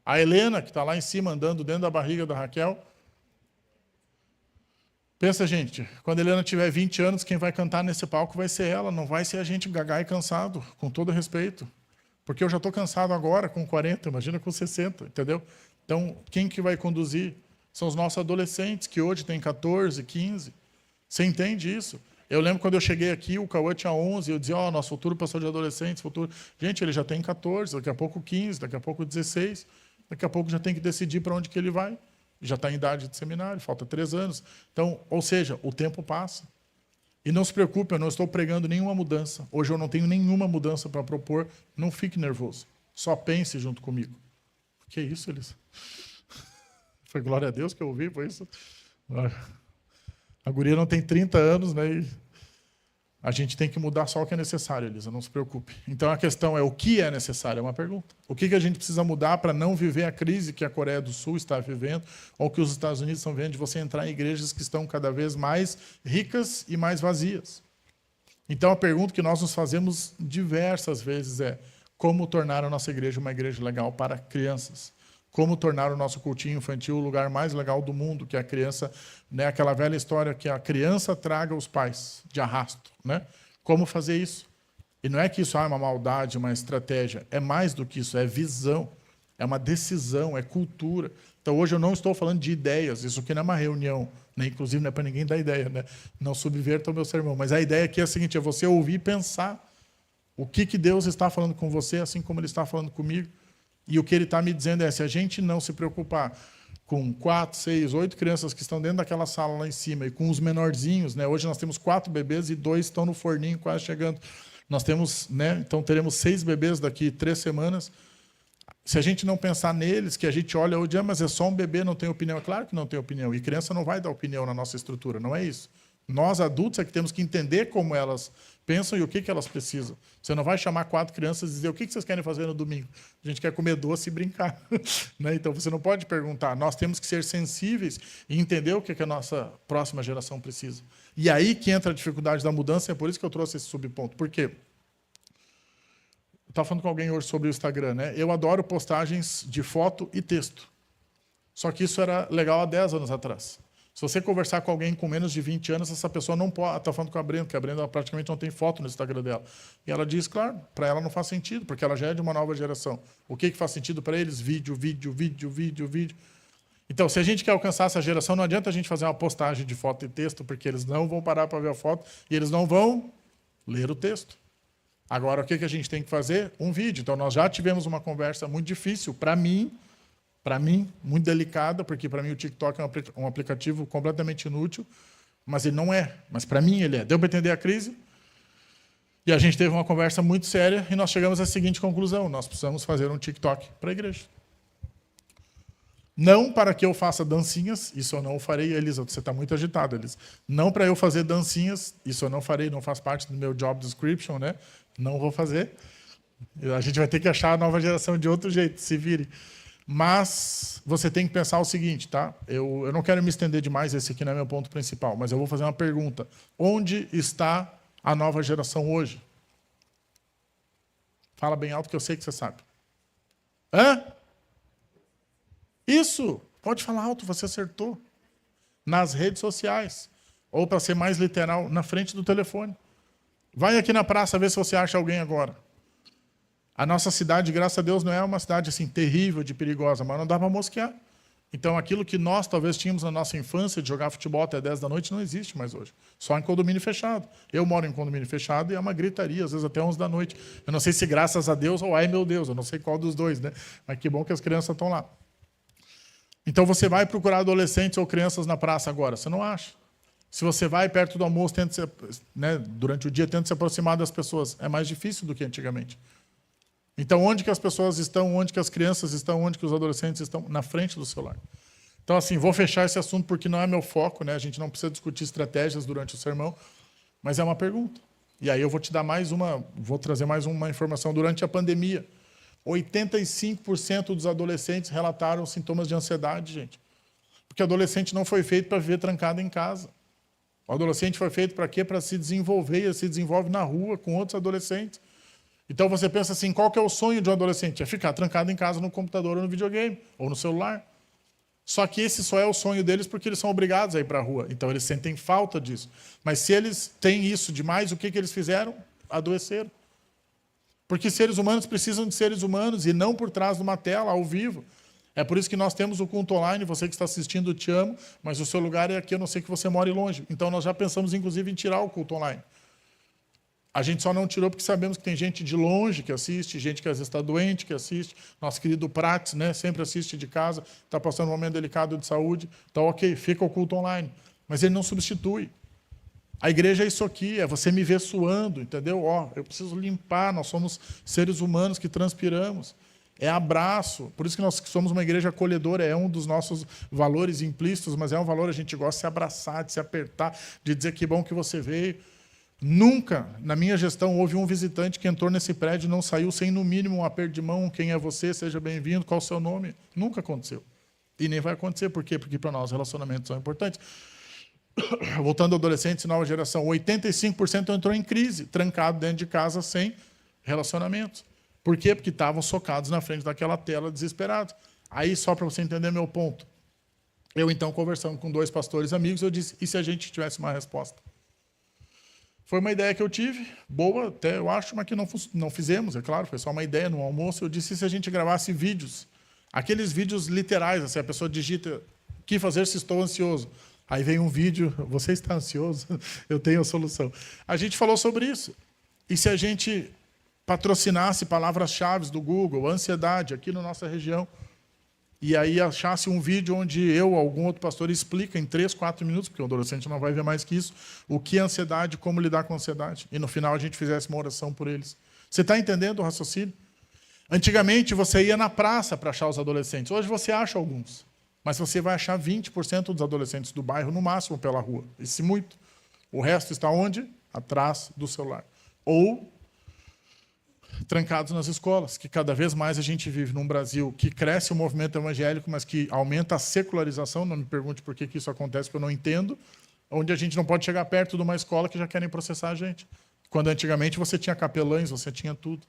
A Helena, que está lá em cima, andando dentro da barriga da Raquel. Pensa, gente, quando a Helena tiver 20 anos, quem vai cantar nesse palco vai ser ela, não vai ser a gente gagá e cansado, com todo respeito. Porque eu já estou cansado agora, com 40, imagina com 60, entendeu? Então, quem que vai conduzir? São os nossos adolescentes, que hoje têm 14, 15. Você entende isso? Eu lembro quando eu cheguei aqui, o Cauã tinha 11, eu dizia, nosso futuro pastor de adolescentes, futuro... Gente, ele já tem 14, daqui a pouco 15, daqui a pouco 16, daqui a pouco já tem que decidir para onde que ele vai. Já está em idade de seminário, falta 3 anos. Então, ou seja, o tempo passa. E não se preocupe, eu não estou pregando nenhuma mudança. Hoje eu não tenho nenhuma mudança para propor. Não fique nervoso. Só pense junto comigo. Que isso, Elisa? Foi glória a Deus que eu ouvi, foi isso? A guria não tem 30 anos, né? E a gente tem que mudar só o que é necessário, Elisa, não se preocupe. Então a questão é o que é necessário, é uma pergunta. O que a gente precisa mudar para não viver a crise que a Coreia do Sul está vivendo, ou que os Estados Unidos estão vendo, de você entrar em igrejas que estão cada vez mais ricas e mais vazias. Então a pergunta que nós nos fazemos diversas vezes é: como tornar a nossa igreja uma igreja legal para crianças? Como tornar o nosso cultinho infantil o lugar mais legal do mundo, que a criança, né, aquela velha história que a criança traga os pais de arrasto, né? Como fazer isso? E não é que isso é uma maldade, uma estratégia, é mais do que isso, é visão, é uma decisão, é cultura. Então hoje eu não estou falando de ideias, isso aqui não é uma reunião, né? Inclusive não é para ninguém dar ideia, né? Não subverta o meu sermão, mas a ideia aqui é a seguinte, é você ouvir e pensar o que Deus está falando com você, assim como Ele está falando comigo. E o que ele está me dizendo é, se a gente não se preocupar com 4, 6, 8 crianças que estão dentro daquela sala lá em cima e com os menorzinhos, né? Hoje nós temos 4 bebês e 2 estão no forninho quase chegando. Nós temos, né? Então teremos 6 bebês daqui 3 semanas. Se a gente não pensar neles, que a gente olha hoje, mas é só um bebê, não tem opinião. É claro que não tem opinião. E criança não vai dar opinião na nossa estrutura, não é isso. Nós, adultos, é que temos que entender como elas pensam e o que elas precisam. Você não vai chamar 4 crianças e dizer o que vocês querem fazer no domingo. A gente quer comer doce e brincar. Né? Então, você não pode perguntar. Nós temos que ser sensíveis e entender o que a nossa próxima geração precisa. E aí que entra a dificuldade da mudança, é por isso que eu trouxe esse subponto. Por quê? Eu estava falando com alguém hoje sobre o Instagram. Né? Eu adoro postagens de foto e texto. Só que isso era legal há 10 anos atrás. Se você conversar com alguém com menos de 20 anos, essa pessoa não pode... Está falando com a Brenda, que a Brenda praticamente não tem foto no Instagram dela. E ela diz, claro, para ela não faz sentido, porque ela já é de uma nova geração. O que faz sentido para eles? Vídeo, vídeo, vídeo, vídeo, vídeo. Então, se a gente quer alcançar essa geração, não adianta a gente fazer uma postagem de foto e texto, porque eles não vão parar para ver a foto e eles não vão ler o texto. Agora, o que a gente tem que fazer? Um vídeo. Então, nós já tivemos uma conversa muito difícil, para mim, muito delicada, porque para mim o TikTok é um aplicativo completamente inútil, mas ele não é. Mas para mim ele é. Deu para entender a crise? E a gente teve uma conversa muito séria e nós chegamos à seguinte conclusão: nós precisamos fazer um TikTok para a igreja. Não para que eu faça dancinhas, isso eu não farei, Elisa, você está muito agitada, Elisa. Não para eu fazer dancinhas, isso eu não farei, não faz parte do meu job description, né? Não vou fazer. A gente vai ter que achar a nova geração de outro jeito, se vire. Mas você tem que pensar o seguinte, tá? Eu não quero me estender demais, esse aqui não é meu ponto principal, mas eu vou fazer uma pergunta. Onde está a nova geração hoje? Fala bem alto que eu sei que você sabe. Hã? Isso! Pode falar alto, você acertou. Nas redes sociais. Ou, para ser mais literal, na frente do telefone. Vai aqui na praça ver se você acha alguém agora. A nossa cidade, graças a Deus, não é uma cidade assim terrível, de perigosa, mas não dá para mosquear. Então, aquilo que nós talvez tínhamos na nossa infância, de jogar futebol até 10 da noite, não existe mais hoje. Só em condomínio fechado. Eu moro em condomínio fechado e é uma gritaria, às vezes até 11 da noite. Eu não sei se graças a Deus ou ai meu Deus, eu não sei qual dos dois, né? Mas que bom que as crianças estão lá. Então, você vai procurar adolescentes ou crianças na praça agora, você não acha. Se você vai perto do almoço, durante o dia, tenta se aproximar das pessoas. É mais difícil do que antigamente. Então, onde que as pessoas estão, onde que as crianças estão, onde que os adolescentes estão? Na frente do celular. Então, assim, vou fechar esse assunto porque não é meu foco, né? A gente não precisa discutir estratégias durante o sermão, mas é uma pergunta. E aí eu vou te dar vou trazer mais uma informação. Durante a pandemia, 85% dos adolescentes relataram sintomas de ansiedade, gente. Porque adolescente não foi feito para viver trancado em casa. O adolescente foi feito para quê? Para se desenvolver, e ele se desenvolve na rua com outros adolescentes. Então você pensa assim, qual que é o sonho de um adolescente? É ficar trancado em casa no computador ou no videogame, ou no celular. Só que esse só é o sonho deles porque eles são obrigados a ir para a rua. Então eles sentem falta disso. Mas se eles têm isso demais, o que eles fizeram? Adoeceram. Porque seres humanos precisam de seres humanos e não por trás de uma tela, ao vivo. É por isso que nós temos o culto online. Você que está assistindo, eu te amo, mas o seu lugar é aqui, a não ser que você more longe. Então, nós já pensamos, inclusive, em tirar o culto online. A gente só não tirou porque sabemos que tem gente de longe que assiste, gente que às vezes está doente que assiste. Nosso querido Prates, né, sempre assiste de casa, está passando um momento delicado de saúde. Então, ok, fica o culto online. Mas ele não substitui. A igreja é isso aqui, é você me ver suando, entendeu? Ó, eu preciso limpar, nós somos seres humanos que transpiramos. É abraço. Por isso que nós somos uma igreja acolhedora, é um dos nossos valores implícitos, mas é um valor, a gente gosta de se abraçar, de se apertar, de dizer que bom que você veio. Nunca, na minha gestão, houve um visitante que entrou nesse prédio e não saiu sem, no mínimo, um aperto de mão. Quem é você? Seja bem-vindo. Qual o seu nome? Nunca aconteceu. E nem vai acontecer. Por quê? Porque para nós relacionamentos são importantes. Voltando ao adolescentes, nova geração, 85% entrou em crise, trancado dentro de casa sem relacionamentos. Por quê? Porque estavam socados na frente daquela tela, desesperados. Aí, só para você entender meu ponto, eu, então, conversando com 2 pastores amigos, eu disse, e se a gente tivesse uma resposta? Foi uma ideia que eu tive, boa até eu acho, mas que não fizemos, é claro, foi só uma ideia no almoço. Eu disse, e se a gente gravasse vídeos, aqueles vídeos literais, assim, a pessoa digita, que fazer se estou ansioso? Aí vem um vídeo, você está ansioso? Eu tenho a solução. A gente falou sobre isso. E se a gente patrocinasse palavras-chave do Google, ansiedade, aqui na nossa região, e aí achasse um vídeo onde eu ou algum outro pastor explica em 3, 4 minutos, porque o adolescente não vai ver mais que isso, o que é ansiedade, como lidar com a ansiedade. E no final a gente fizesse uma oração por eles. Você está entendendo o raciocínio? Antigamente você ia na praça para achar os adolescentes. Hoje você acha alguns. Mas você vai achar 20% dos adolescentes do bairro, no máximo, pela rua. E se muito. O resto está onde? Atrás do celular. Ou trancados nas escolas, que cada vez mais a gente vive num Brasil que cresce o movimento evangélico, mas que aumenta a secularização. Não me pergunte por que isso acontece, porque eu não entendo. Onde a gente não pode chegar perto de uma escola que já querem processar a gente. Quando antigamente você tinha capelães, você tinha tudo.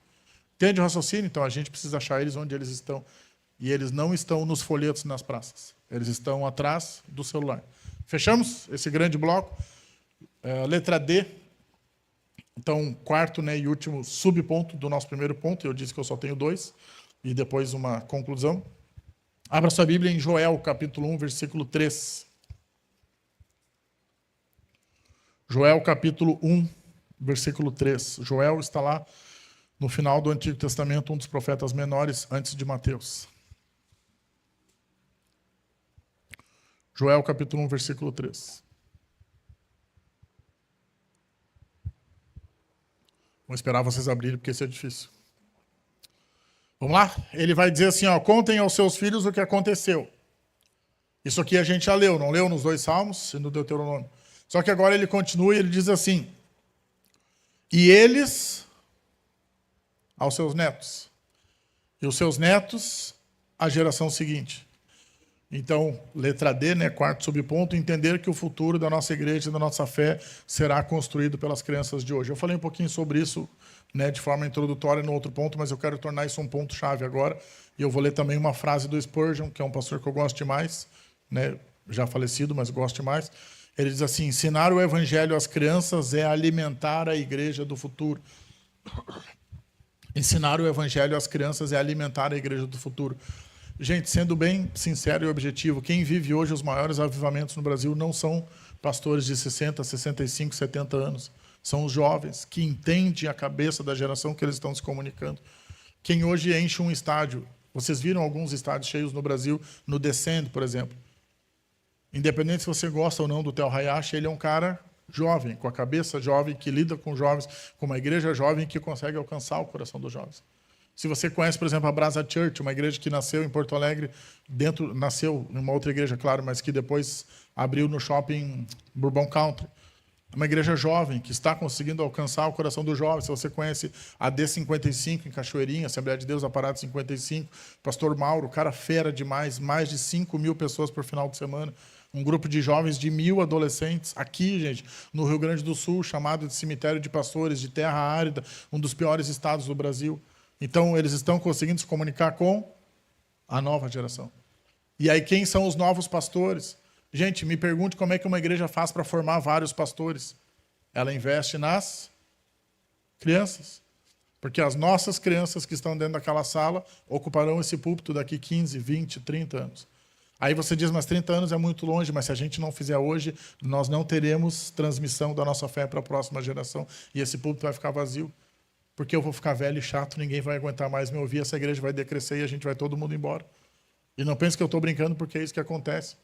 Entende o raciocínio? Então a gente precisa achar eles onde eles estão. E eles não estão nos folhetos nas praças. Eles estão atrás do celular. Fechamos esse grande bloco. Letra D. Então, quarto, né, e último subponto do nosso primeiro ponto. Eu disse que eu só tenho 2. E depois uma conclusão. Abra sua Bíblia em Joel, capítulo 1, versículo 3. Joel, capítulo 1, versículo 3. Joel está lá no final do Antigo Testamento, um dos profetas menores antes de Mateus. Joel, capítulo 1, versículo 3. Vou esperar vocês abrirem, porque isso é difícil. Vamos lá? Ele vai dizer assim, ó, contem aos seus filhos o que aconteceu. Isso aqui a gente já leu, não leu nos 2 Salmos e no Deuteronômio. Só que agora ele continua e ele diz assim, e eles aos seus netos, e os seus netos à geração seguinte. Então, letra D, né, quarto subponto, entender que o futuro da nossa igreja e da nossa fé será construído pelas crianças de hoje. Eu falei um pouquinho sobre isso, né, de forma introdutória no outro ponto, mas eu quero tornar isso um ponto-chave agora. E eu vou ler também uma frase do Spurgeon, que é um pastor que eu gosto demais, né, já falecido, mas gosto demais. Ele diz assim, ensinar o evangelho às crianças é alimentar a igreja do futuro. Ensinar o evangelho às crianças é alimentar a igreja do futuro. Gente, sendo bem sincero e objetivo, quem vive hoje os maiores avivamentos no Brasil não são pastores de 60, 65, 70 anos. São os jovens que entendem a cabeça da geração que eles estão se comunicando. Quem hoje enche um estádio, vocês viram alguns estádios cheios no Brasil, no Descend, por exemplo. Independente se você gosta ou não do Theo Hayashi, ele é um cara jovem, com a cabeça jovem, que lida com jovens, com uma igreja jovem que consegue alcançar o coração dos jovens. Se você conhece, por exemplo, a Brasa Church, uma igreja que nasceu em Porto Alegre, nasceu em uma outra igreja, claro, mas que depois abriu no shopping Bourbon Country. Uma igreja jovem, que está conseguindo alcançar o coração dos jovens. Se você conhece a D55 em Cachoeirinha, Assembleia de Deus, Aparato 55, Pastor Mauro, cara fera demais, mais de 5.000 pessoas por final de semana. Um grupo de jovens de 1.000 adolescentes, aqui, gente, no Rio Grande do Sul, chamado de cemitério de pastores, de terra árida, um dos piores estados do Brasil. Então, eles estão conseguindo se comunicar com a nova geração. E aí, quem são os novos pastores? Gente, me pergunte como é que uma igreja faz para formar vários pastores. Ela investe nas crianças. Porque as nossas crianças que estão dentro daquela sala ocuparão esse púlpito daqui 15, 20, 30 anos. Aí você diz, mas 30 anos é muito longe, mas se a gente não fizer hoje, nós não teremos transmissão da nossa fé para a próxima geração. E esse púlpito vai ficar vazio. Porque eu vou ficar velho e chato, ninguém vai aguentar mais me ouvir, essa igreja vai decrescer e a gente vai todo mundo embora. E não pense que eu estou brincando, porque é isso que acontece.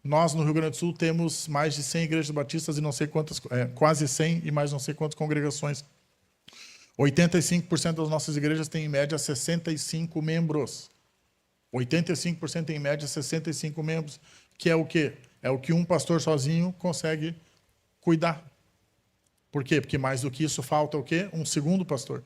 Nós, no Rio Grande do Sul, temos mais de 100 igrejas batistas e não sei quantas, quase 100 e mais não sei quantas congregações. 85% das nossas igrejas têm, em média, 65 membros. 85% em média, 65 membros. Que é o quê? É o que um pastor sozinho consegue cuidar. Por quê? Porque mais do que isso falta o quê? Um segundo pastor.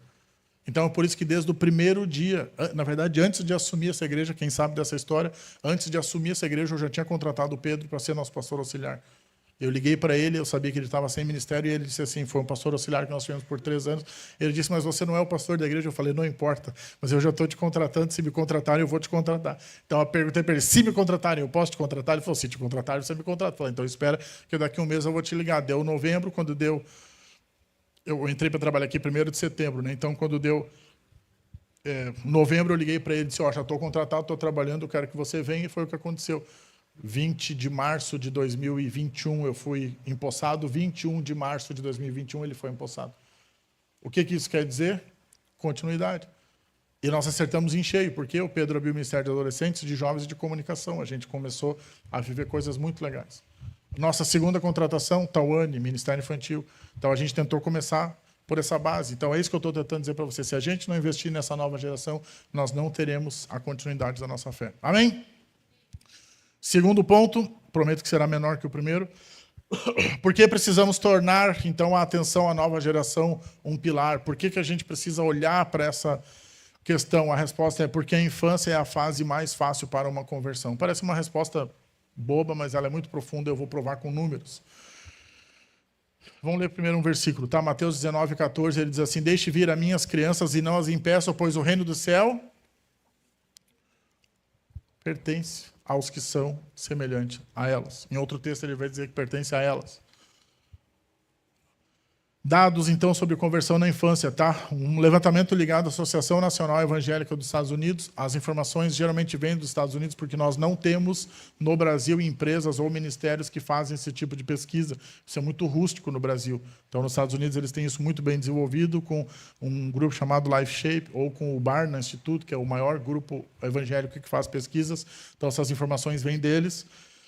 Então, é por isso que desde o primeiro dia, na verdade, antes de assumir essa igreja, quem sabe dessa história, antes de assumir essa igreja, eu já tinha contratado o Pedro para ser nosso pastor auxiliar. Eu liguei para ele, eu sabia que ele estava sem ministério, e ele disse assim, foi um pastor auxiliar que nós tivemos por 3 anos. Ele disse, mas você não é o pastor da igreja? Eu falei, não importa, mas eu já estou te contratando, se me contratarem, eu vou te contratar. Então, eu perguntei para ele, se me contratarem, eu posso te contratar? Ele falou, se te contratarem, você me contrata. Eu falei, então espera, que daqui a um mês eu vou te ligar. Deu novembro, quando deu... Eu entrei para trabalhar aqui 1º de setembro, né? Então, quando deu novembro, eu liguei para ele e disse, já estou contratado, estou trabalhando, eu quero que você venha, e foi o que aconteceu. 20 de março de 2021 eu fui empossado, 21 de março de 2021 ele foi empossado. O que isso quer dizer? Continuidade. E nós acertamos em cheio, porque o Pedro abriu o Ministério de Adolescentes, de Jovens e de Comunicação. A gente começou a viver coisas muito legais. Nossa segunda contratação, Tawane, Ministério Infantil. Então, a gente tentou começar por essa base. Então, é isso que eu estou tentando dizer para você. Se a gente não investir nessa nova geração, nós não teremos a continuidade da nossa fé. Amém? Segundo ponto, prometo que será menor que o primeiro. Por que precisamos tornar, então, a atenção à nova geração um pilar? Por que a gente precisa olhar para essa questão? A resposta é porque a infância é a fase mais fácil para uma conversão. Parece uma resposta boba, mas ela é muito profunda, eu vou provar com números. Vamos ler primeiro um versículo, tá? Mateus 19, 14, ele diz assim, deixe vir a minhas crianças e não as impeçam, pois o reino do céu pertence aos que são semelhantes a elas. Em outro texto ele vai dizer que pertence a elas. Dados, então, sobre conversão na infância, tá? Um levantamento ligado à Associação Nacional Evangélica dos Estados Unidos. As informações geralmente vêm dos Estados Unidos porque nós não temos no Brasil empresas ou ministérios que fazem esse tipo de pesquisa. Isso é muito rústico no Brasil. Então, nos Estados Unidos, eles têm isso muito bem desenvolvido com um grupo chamado Life Shape ou com o Barna Institute, que é o maior grupo evangélico que faz pesquisas. Então, essas informações vêm deles.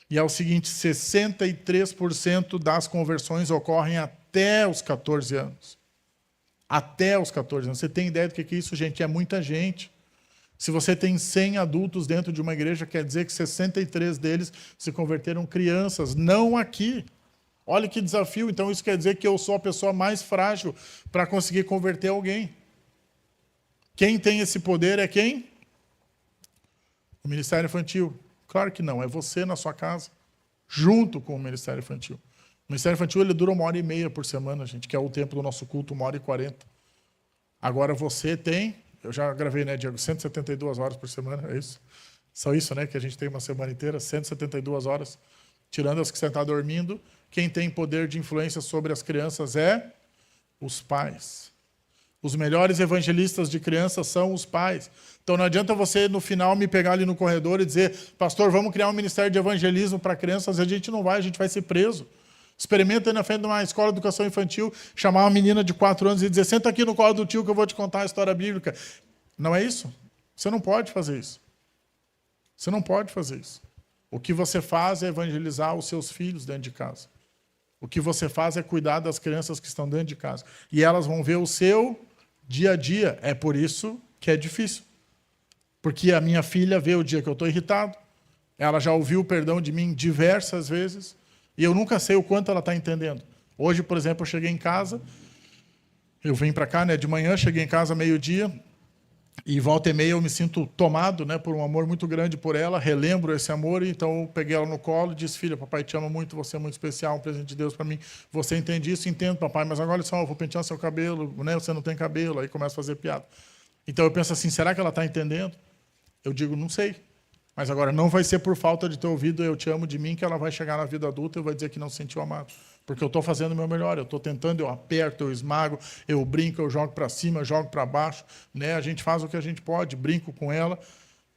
E é o seguinte, 63% das conversões ocorrem até os 14 anos. Até os 14 anos. Você tem ideia do que é isso, gente? É muita gente. Se você tem 100 adultos dentro de uma igreja, quer dizer que 63 deles se converteram crianças, não aqui. Olha que desafio. Então, isso quer dizer que eu sou a pessoa mais frágil para conseguir converter alguém. Quem tem esse poder é quem? O Ministério Infantil. Claro que não, é você na sua casa, junto com o Ministério Infantil. O Ministério Infantil ele dura 1h30 por semana, gente, que é o tempo do nosso culto, 1h40. Agora você tem, eu já gravei, né, Diego, 172 horas por semana, é isso? Só isso, né, que a gente tem uma semana inteira, 172 horas, tirando as que você está dormindo. Quem tem poder de influência sobre as crianças é os pais. Os melhores evangelistas de crianças são os pais. Então não adianta você, no final, me pegar ali no corredor e dizer, pastor, vamos criar um ministério de evangelismo para crianças. A gente não vai, a gente vai ser preso. Experimenta na frente de uma escola de educação infantil, chamar uma menina de 4 anos e dizer, senta aqui no colo do tio que eu vou te contar a história bíblica. Não é isso? Você não pode fazer isso. Você não pode fazer isso. O que você faz é evangelizar os seus filhos dentro de casa. O que você faz é cuidar das crianças que estão dentro de casa. E elas vão ver o seu dia a dia. É por isso que é difícil. Porque a minha filha vê o dia que eu estou irritado. Ela já ouviu o perdão de mim diversas vezes. E eu nunca sei o quanto ela está entendendo. Hoje, por exemplo, eu cheguei em casa. Eu vim para cá, né, de manhã, cheguei em casa meio-dia. E volta e meia eu me sinto tomado, né, por um amor muito grande por ela. Relembro esse amor. Então eu peguei ela no colo e disse, filha, papai te ama muito, você é muito especial, um presente de Deus para mim. Você entende isso? Entendo, papai, mas agora só, eu vou pentear seu cabelo, né, você não tem cabelo. Aí começa a fazer piada. Então eu penso assim, será que ela está entendendo? Eu digo, não sei. Mas agora não vai ser por falta de ter ouvido eu te amo de mim que ela vai chegar na vida adulta e vai dizer que não se sentiu amado. Porque eu estou fazendo o meu melhor, eu estou tentando, eu aperto, eu esmago, eu brinco, eu jogo para cima, eu jogo para baixo, né? A gente faz o que a gente pode, brinco com ela,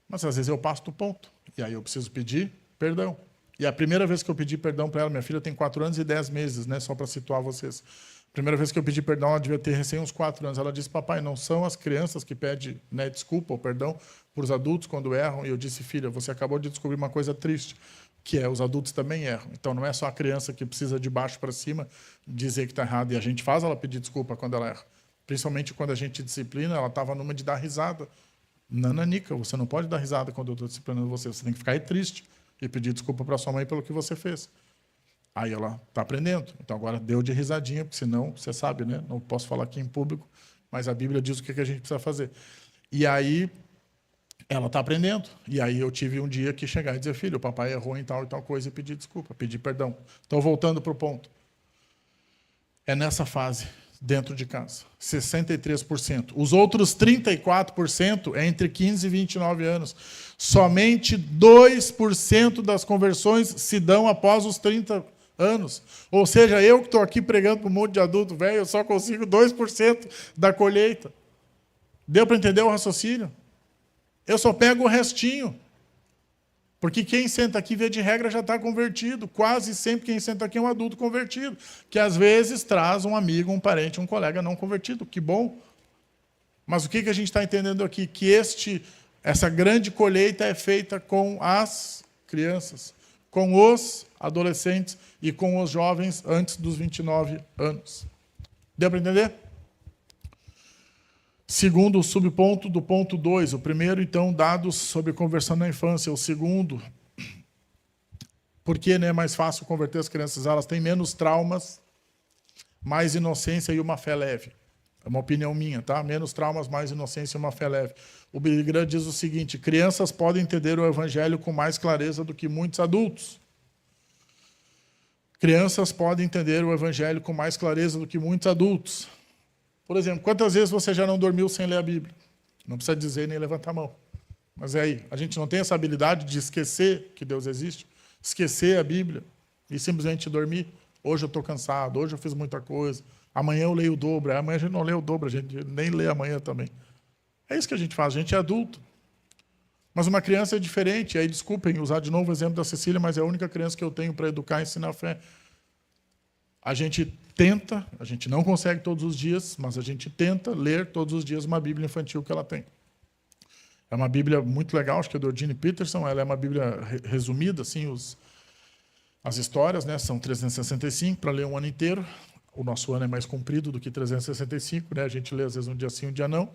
mas às vezes eu passo do ponto. E aí eu preciso pedir perdão. E a primeira vez que eu pedi perdão para ela, minha filha tem 4 anos e 10 meses, né? Só para situar vocês. A primeira vez que eu pedi perdão, ela devia ter recém uns 4 anos. Ela disse, papai, não são as crianças que pedem, né, desculpa ou perdão para os adultos quando erram. E eu disse, filha, você acabou de descobrir uma coisa triste, que é os adultos também erram. Então não é só a criança que precisa de baixo para cima dizer que está errado. E a gente faz ela pedir desculpa quando ela erra. Principalmente quando a gente disciplina, ela estava numa de dar risada. Nananica, você não pode dar risada quando eu estou disciplinando você. Você tem que ficar aí triste e pedir desculpa para sua mãe pelo que você fez. Aí ela está aprendendo. Então agora deu de risadinha, porque senão, você sabe, né? Não posso falar aqui em público, mas a Bíblia diz o que a gente precisa fazer. E aí ela está aprendendo. E aí eu tive um dia que chegar e dizer, filho, o papai errou em tal e tal coisa e pedir desculpa, pedir perdão. Então, voltando para o ponto. É nessa fase, dentro de casa. 63%. Os outros 34% é entre 15 e 29 anos. Somente 2% das conversões se dão após os 30 anos. Ou seja, eu que estou aqui pregando para um monte de adulto velho, eu só consigo 2% da colheita. Deu para entender o raciocínio? Eu só pego o restinho. Porque quem senta aqui, via de regra, já está convertido. Quase sempre quem senta aqui é um adulto convertido, que às vezes traz um amigo, um parente, um colega não convertido. Que bom. Mas o que a gente está entendendo aqui? Que essa grande colheita é feita com as crianças, com os adolescentes e com os jovens antes dos 29 anos. Deu para entender? Segundo o subponto do ponto 2. O primeiro, então, dados sobre conversão na infância. O segundo, por que é mais fácil converter as crianças? Elas têm menos traumas, mais inocência e uma fé leve. É uma opinião minha, tá? Menos traumas, mais inocência e uma fé leve. O Billy Graham diz o seguinte, crianças podem entender o evangelho com mais clareza do que muitos adultos. Crianças podem entender o evangelho com mais clareza do que muitos adultos. Por exemplo, quantas vezes você já não dormiu sem ler a Bíblia? Não precisa dizer nem levantar a mão. Mas é aí, a gente não tem essa habilidade de esquecer que Deus existe, esquecer a Bíblia e simplesmente dormir. Hoje eu estou cansado, hoje eu fiz muita coisa, amanhã eu leio o dobro, amanhã a gente não lê o dobro, a gente nem lê amanhã também. É isso que a gente faz, a gente é adulto. Mas uma criança é diferente, e aí desculpem usar de novo o exemplo da Cecília, mas é a única criança que eu tenho para educar e ensinar a fé. A gente tenta, a gente não consegue todos os dias, mas a gente tenta ler todos os dias uma Bíblia infantil que ela tem. É uma Bíblia muito legal, acho que é do Eugene Peterson, ela é uma Bíblia resumida, assim, as histórias, né, são 365 para ler um ano inteiro. O nosso ano é mais comprido do que 365, né, a gente lê às vezes um dia sim, um dia não.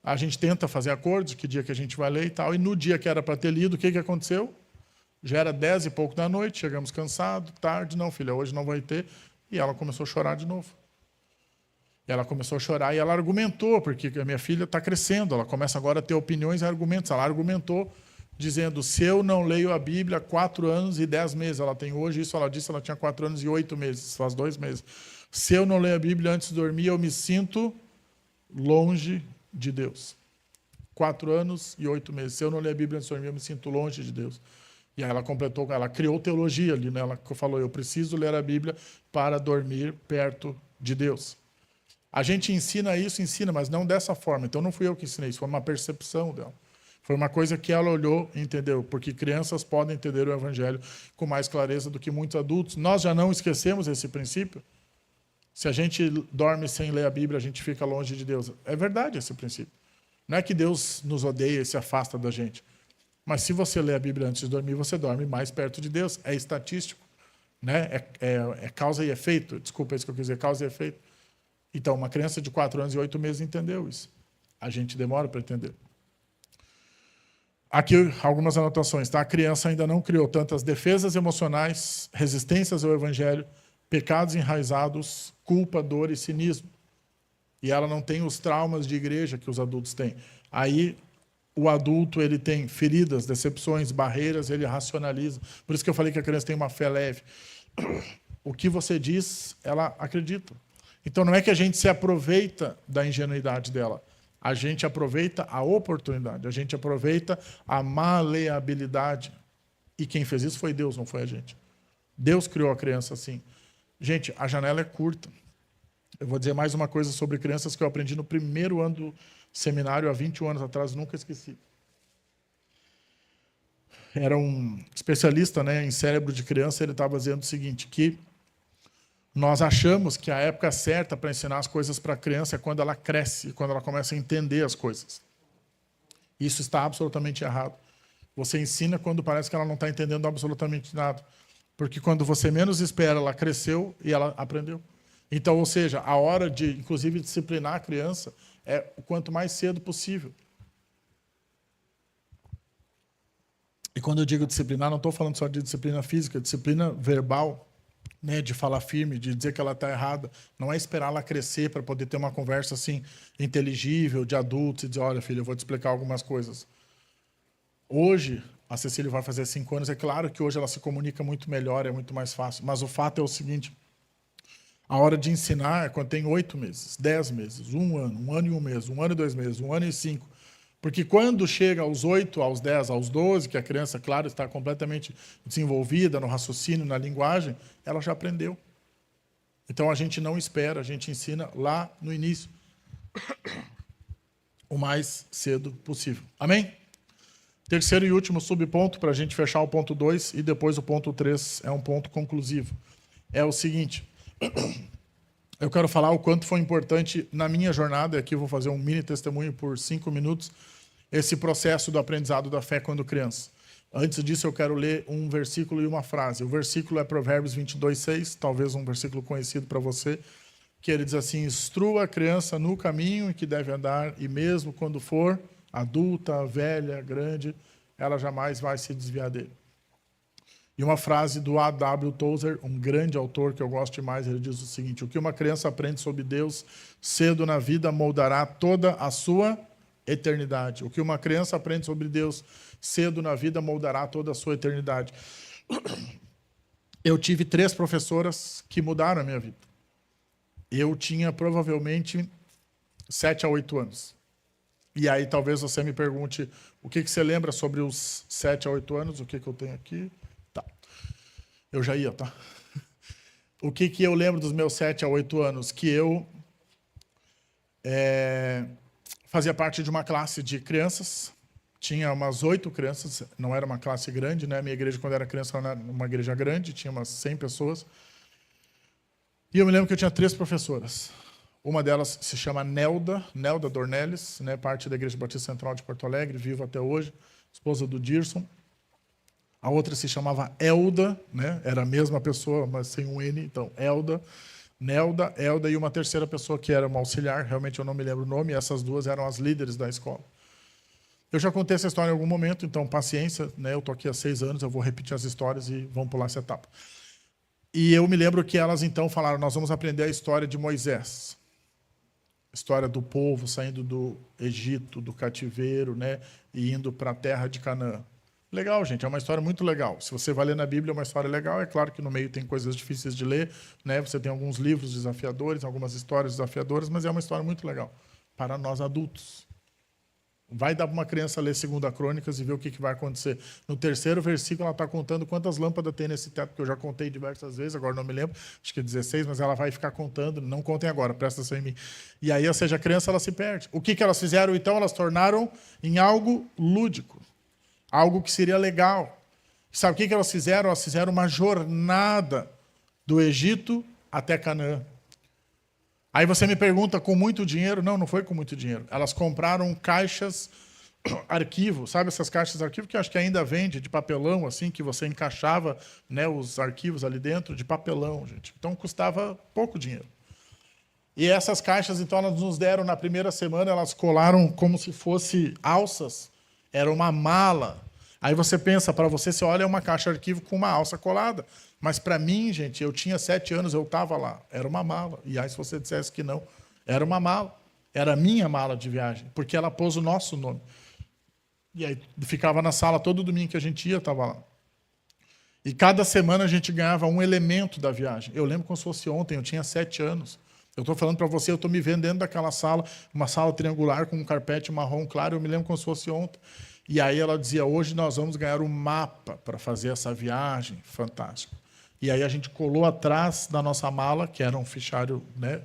A gente tenta fazer acordos, que dia que a gente vai ler e tal, e no dia que era para ter lido, o que aconteceu? Já era 10 e pouco da noite, chegamos cansados, tarde, não, filha, hoje não vai ter. E ela começou a chorar de novo. E ela começou a chorar e ela argumentou, porque a minha filha está crescendo, ela começa agora a ter opiniões e argumentos. Ela argumentou, dizendo, se eu não leio a Bíblia há 4 anos e 10 meses, ela tem hoje isso, ela disse, ela tinha 4 anos e 8 meses, faz 2 meses. Se eu não leio a Bíblia antes de dormir, eu me sinto longe de Deus. 4 anos e 8 meses. Se eu não ler a Bíblia antes de dormir, eu me sinto longe de Deus. E aí ela completou, ela criou teologia ali, né? Ela falou, eu preciso ler a Bíblia para dormir perto de Deus. A gente ensina isso, mas não dessa forma. Então não fui eu que ensinei, isso foi uma percepção dela. Foi uma coisa que ela olhou e entendeu, porque crianças podem entender o evangelho com mais clareza do que muitos adultos. Nós já não esquecemos esse princípio? Se a gente dorme sem ler a Bíblia, a gente fica longe de Deus. É verdade esse princípio. Não é que Deus nos odeia e se afasta da gente. Mas se você lê a Bíblia antes de dormir, você dorme mais perto de Deus. É estatístico. Né? É causa e efeito. Desculpa, é isso que eu quis dizer, causa e efeito. Então, uma criança de 4 anos e 8 meses entendeu isso. A gente demora para entender. Aqui algumas anotações. Tá? A criança ainda não criou tantas defesas emocionais, resistências ao evangelho, pecados enraizados, culpa, dor e cinismo. E ela não tem os traumas de igreja que os adultos têm. Aí o adulto ele tem feridas, decepções, barreiras, ele racionaliza. Por isso que eu falei que a criança tem uma fé leve. O que você diz, ela acredita. Então não é que a gente se aproveita da ingenuidade dela. A gente aproveita a oportunidade, a gente aproveita a maleabilidade. E quem fez isso foi Deus, não foi a gente. Deus criou a criança assim. Gente, a janela é curta. Eu vou dizer mais uma coisa sobre crianças que eu aprendi no primeiro ano do seminário, há 21 anos atrás, nunca esqueci. Era um especialista, né, em cérebro de criança, ele estava dizendo o seguinte, que nós achamos que a época certa para ensinar as coisas para a criança é quando ela cresce, quando ela começa a entender as coisas. Isso está absolutamente errado. Você ensina quando parece que ela não está entendendo absolutamente nada. Porque quando você menos espera, ela cresceu e ela aprendeu. Então, ou seja, a hora de, inclusive, disciplinar a criança é o quanto mais cedo possível. E quando eu digo disciplinar, não estou falando só de disciplina física, disciplina verbal, né, de falar firme, de dizer que ela está errada. Não é esperar ela crescer para poder ter uma conversa assim inteligível, de adultos, e dizer, olha, filha, eu vou te explicar algumas coisas. Hoje, a Cecília vai fazer 5 anos, é claro que hoje ela se comunica muito melhor, é muito mais fácil. Mas o fato é o seguinte, a hora de ensinar é quando tem 8 meses, 10 meses, 1 ano e 1 mês, 1 ano e 2 meses, 1 ano e 5. Porque quando chega aos 8, aos 10, aos 12, que a criança, claro, está completamente desenvolvida no raciocínio, na linguagem, ela já aprendeu. Então a gente não espera, a gente ensina lá no início, o mais cedo possível. Amém? Terceiro e último subponto, para a gente fechar o ponto 2, e depois o ponto 3 é um ponto conclusivo. É o seguinte, eu quero falar o quanto foi importante na minha jornada, aqui eu vou fazer um mini testemunho por 5 minutos, esse processo do aprendizado da fé quando criança. Antes disso, eu quero ler um versículo e uma frase. O versículo é Provérbios 22:6, talvez um versículo conhecido para você, que ele diz assim, instrua a criança no caminho em que deve andar, e mesmo quando for adulta, velha, grande, ela jamais vai se desviar dele. E uma frase do A.W. Tozer, um grande autor que eu gosto demais, ele diz o seguinte, o que uma criança aprende sobre Deus cedo na vida moldará toda a sua eternidade. O que uma criança aprende sobre Deus cedo na vida moldará toda a sua eternidade. Eu tive 3 professoras que mudaram a minha vida. Eu tinha provavelmente 7 a 8 anos. E aí talvez você me pergunte, o que você lembra sobre os 7 a 8 anos? O que eu tenho aqui? Tá. Eu já ia, tá? O que eu lembro dos meus 7 a 8 anos? Que eu fazia parte de uma classe de crianças, tinha umas 8 crianças, não era uma classe grande, né? Minha igreja, quando era criança, era uma igreja grande, tinha umas 100 pessoas. E eu me lembro que eu tinha 3 professoras. Uma delas se chama Nelda Dornelles, né? Parte da Igreja Batista Central de Porto Alegre, viva até hoje, esposa do Dirson. A outra se chamava Elda, né? Era a mesma pessoa, mas sem um N, então Elda. Nelda, Elda e uma terceira pessoa que era uma auxiliar, realmente eu não me lembro o nome, e essas 2 eram as líderes da escola. Eu já contei essa história em algum momento, então paciência, né? Eu estou aqui há 6 anos, eu vou repetir as histórias e vamos pular essa etapa. E eu me lembro que elas então falaram, nós vamos aprender a história de Moisés. História do povo saindo do Egito, do cativeiro, né? E indo para a terra de Canaã. Legal, gente, é uma história muito legal. Se você vai ler na Bíblia, é uma história legal. É claro que no meio tem coisas difíceis de ler, né? Você tem alguns livros desafiadores, algumas histórias desafiadoras, mas é uma história muito legal para nós adultos. Vai dar para uma criança ler 2 Crônicas e ver o que vai acontecer. No 3º versículo, ela está contando quantas lâmpadas tem nesse teto, que eu já contei diversas vezes, agora não me lembro, acho que é 16, mas ela vai ficar contando, não contem agora, presta atenção em mim. E aí, ou seja, a criança ela se perde. O que elas fizeram, então? Elas tornaram em algo lúdico, algo que seria legal. Sabe o que elas fizeram? Elas fizeram uma jornada do Egito até Canaã. Aí você me pergunta, com muito dinheiro? Não, não foi com muito dinheiro. Elas compraram caixas arquivo, sabe essas caixas arquivo que eu acho que ainda vende, de papelão, assim, que você encaixava, né, os arquivos ali dentro, de papelão, gente. Então custava pouco dinheiro. E essas caixas, então, elas nos deram, na primeira semana, elas colaram como se fosse alças. Era uma mala. Aí você pensa, para você olha, é uma caixa de arquivo com uma alça colada. Mas para mim, gente, eu tinha 7 anos, eu estava lá. Era uma mala. E aí, se você dissesse que não, era uma mala. Era a minha mala de viagem, porque ela pôs o nosso nome. E aí ficava na sala todo domingo que a gente ia, estava lá. E cada semana a gente ganhava um elemento da viagem. Eu lembro como se fosse ontem, eu tinha 7 anos. Eu estou falando para você, eu estou me vendo dentro daquela sala, uma sala triangular com um carpete marrom claro, eu me lembro como se fosse ontem. E aí ela dizia, hoje nós vamos ganhar um mapa para fazer essa viagem. Fantástico. E aí a gente colou atrás da nossa mala, que era um fichário, né?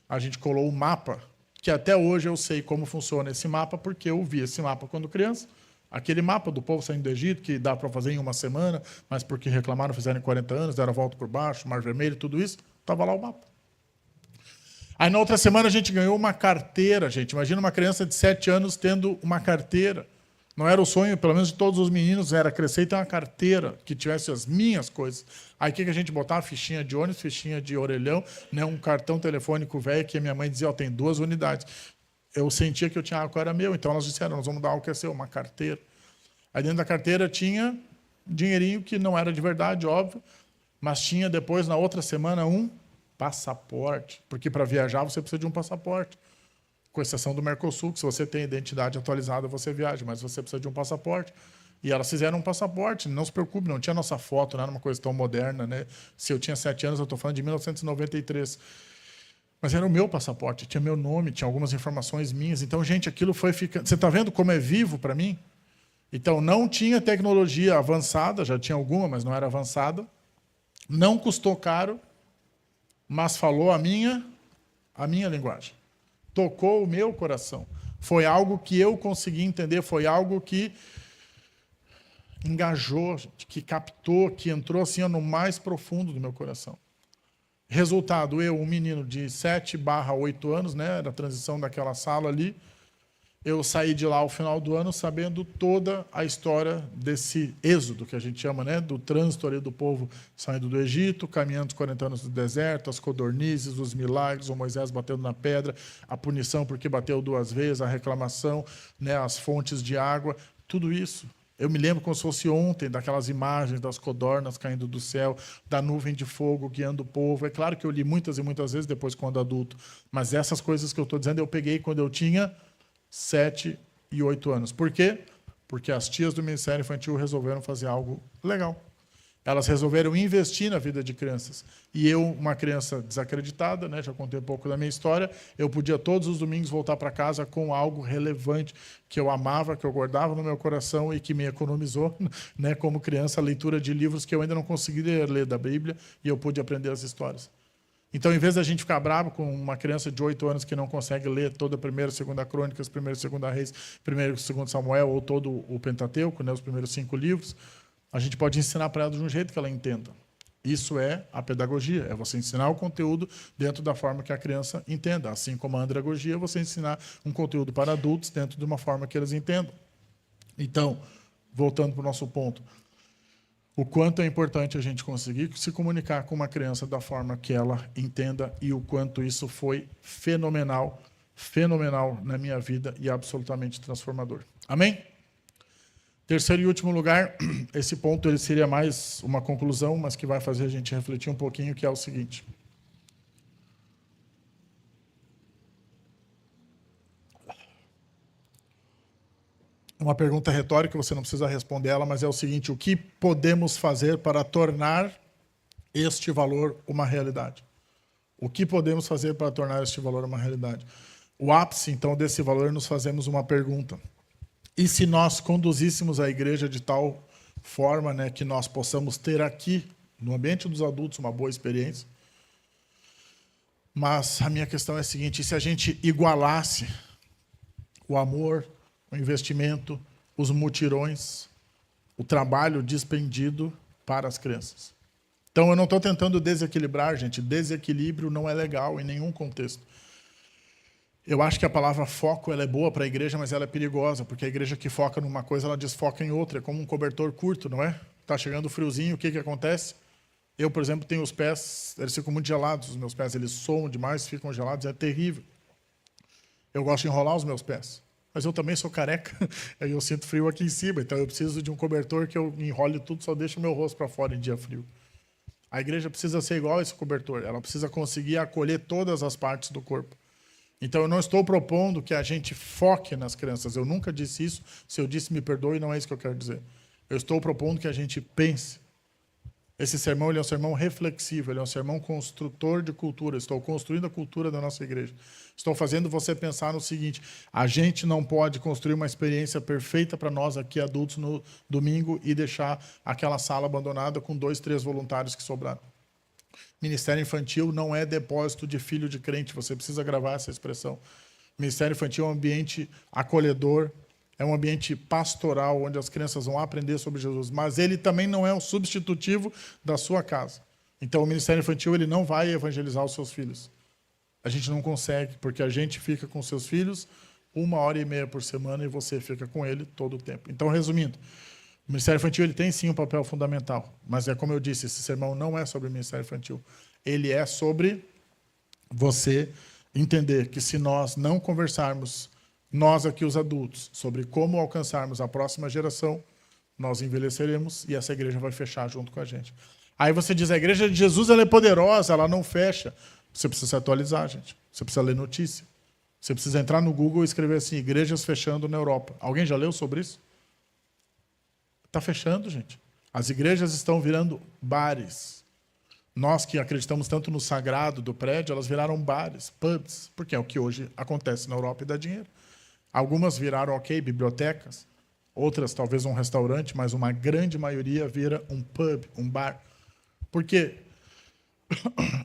A gente colou o mapa, que até hoje eu sei como funciona esse mapa, porque eu vi esse mapa quando criança. Aquele mapa do povo saindo do Egito, que dá para fazer em uma semana, mas porque reclamaram, fizeram em 40 anos, deram a volta por baixo, Mar Vermelho, tudo isso, estava lá o mapa. Aí na outra semana a gente ganhou uma carteira, gente. Imagina uma criança de 7 anos tendo uma carteira. Não era o sonho, pelo menos de todos os meninos, era crescer e ter uma carteira que tivesse as minhas coisas. Aí o que a gente botava? Fichinha de ônibus, fichinha de orelhão, né? Um cartão telefônico velho que a minha mãe dizia, tem 2 unidades. Eu sentia que eu tinha algo que era meu, então elas disseram, nós vamos dar algo que é seu, uma carteira. Aí dentro da carteira tinha dinheirinho que não era de verdade, óbvio, mas tinha depois, na outra semana, um passaporte, porque para viajar você precisa de um passaporte. Com exceção do Mercosul, que se você tem identidade atualizada, você viaja, mas você precisa de um passaporte. E elas fizeram um passaporte, não se preocupe, não tinha nossa foto, não era uma coisa tão moderna, né? Se eu tinha 7 anos, eu estou falando de 1993. Mas era o meu passaporte, tinha meu nome, tinha algumas informações minhas. Então, gente, aquilo foi ficando... Você está vendo como é vivo para mim? Então, não tinha tecnologia avançada, já tinha alguma, mas não era avançada. Não custou caro, mas falou a minha linguagem. Tocou o meu coração. Foi algo que eu consegui entender, foi algo que engajou, que captou, que entrou assim no mais profundo do meu coração. Resultado, eu, um menino de 7/8 anos, né, era a transição daquela sala ali, eu saí de lá ao final do ano sabendo toda a história desse êxodo, que a gente chama, né, do trânsito ali do povo saindo do Egito, caminhando os 40 anos do deserto, as codornizes, os milagres, o Moisés batendo na pedra, a punição porque bateu 2 vezes, a reclamação, né, as fontes de água, tudo isso. Eu me lembro como se fosse ontem, daquelas imagens das codornas caindo do céu, da nuvem de fogo guiando o povo. É claro que eu li muitas e muitas vezes depois quando adulto, mas essas coisas que eu estou dizendo eu peguei quando eu tinha 7 e 8 anos. Por quê? Porque as tias do Ministério Infantil resolveram fazer algo legal. Elas resolveram investir na vida de crianças. E eu, uma criança desacreditada, né, já contei um pouco da minha história, eu podia todos os domingos voltar para casa com algo relevante que eu amava, que eu guardava no meu coração e que me economizou, né, como criança, a leitura de livros que eu ainda não conseguiria ler da Bíblia, e eu pude aprender as histórias. Então, em vez da gente ficar bravo com uma criança de 8 anos que não consegue ler toda a 1ª e 2ª Crônicas, 1ª e 2ª Reis, 1º e 2º Samuel, ou todo o Pentateuco, né, os primeiros 5 livros, a gente pode ensinar para ela de um jeito que ela entenda. Isso é a pedagogia, é você ensinar o conteúdo dentro da forma que a criança entenda. Assim como a andragogia, é você ensinar um conteúdo para adultos dentro de uma forma que eles entendam. Então, voltando para o nosso ponto, o quanto é importante a gente conseguir se comunicar com uma criança da forma que ela entenda e o quanto isso foi fenomenal, fenomenal na minha vida e absolutamente transformador. Amém? Terceiro e último lugar, esse ponto ele seria mais uma conclusão, mas que vai fazer a gente refletir um pouquinho, que é o seguinte. Uma pergunta retórica, você não precisa responder ela, mas é o seguinte: o que podemos fazer para tornar este valor uma realidade? O que podemos fazer para tornar este valor uma realidade? O ápice, então, desse valor, nos fazemos uma pergunta. E se nós conduzíssemos a igreja de tal forma, né, que nós possamos ter aqui, no ambiente dos adultos, uma boa experiência? Mas a minha questão é a seguinte: e se a gente igualasse o amor, o investimento, os mutirões, o trabalho despendido para as crianças? Então, eu não estou tentando desequilibrar, gente. Desequilíbrio não é legal em nenhum contexto. Eu acho que a palavra foco ela é boa para a igreja, mas ela é perigosa, porque a igreja que foca numa coisa, ela desfoca em outra. É como um cobertor curto, não é? Está chegando o friozinho, o que acontece? Eu, por exemplo, tenho os pés, eles ficam muito gelados. Os meus pés, eles soam demais, ficam gelados, é terrível. Eu gosto de enrolar os meus pés. Mas eu também sou careca, aí eu sinto frio aqui em cima, então eu preciso de um cobertor que eu enrole tudo, só deixo o meu rosto para fora em dia frio. A igreja precisa ser igual a esse cobertor, ela precisa conseguir acolher todas as partes do corpo. Então eu não estou propondo que a gente foque nas crianças, eu nunca disse isso, se eu disse me perdoe, não é isso que eu quero dizer. Eu estou propondo que a gente pense Esse sermão ele é um sermão reflexivo, ele é um sermão construtor de cultura. Estou construindo a cultura da nossa igreja. Estou fazendo você pensar no seguinte: a gente não pode construir uma experiência perfeita para nós aqui adultos no domingo e deixar aquela sala abandonada com 2, 3 voluntários que sobraram. Ministério infantil não é depósito de filho de crente, você precisa gravar essa expressão. Ministério infantil é um ambiente acolhedor, é um ambiente pastoral, onde as crianças vão aprender sobre Jesus, mas ele também não é um substitutivo da sua casa. Então, o Ministério Infantil ele não vai evangelizar os seus filhos. A gente não consegue, porque a gente fica com seus filhos 1h30 por semana e você fica com ele todo o tempo. Então, resumindo, o Ministério Infantil ele tem sim um papel fundamental, mas é como eu disse, esse sermão não é sobre o Ministério Infantil. Ele é sobre você entender que se nós não conversarmos, nós aqui os adultos, sobre como alcançarmos a próxima geração, nós envelheceremos e essa igreja vai fechar junto com a gente. Aí você diz, a igreja de Jesus ela é poderosa, ela não fecha. Você precisa se atualizar, gente. Você precisa ler notícia. Você precisa entrar no Google e escrever assim, igrejas fechando na Europa. Alguém já leu sobre isso? Está fechando, gente. As igrejas estão virando bares. Nós que acreditamos tanto no sagrado do prédio, elas viraram bares, pubs, porque é o que hoje acontece na Europa e dá dinheiro. Algumas viraram, ok, bibliotecas, outras talvez um restaurante, mas uma grande maioria vira um pub, um bar. Porque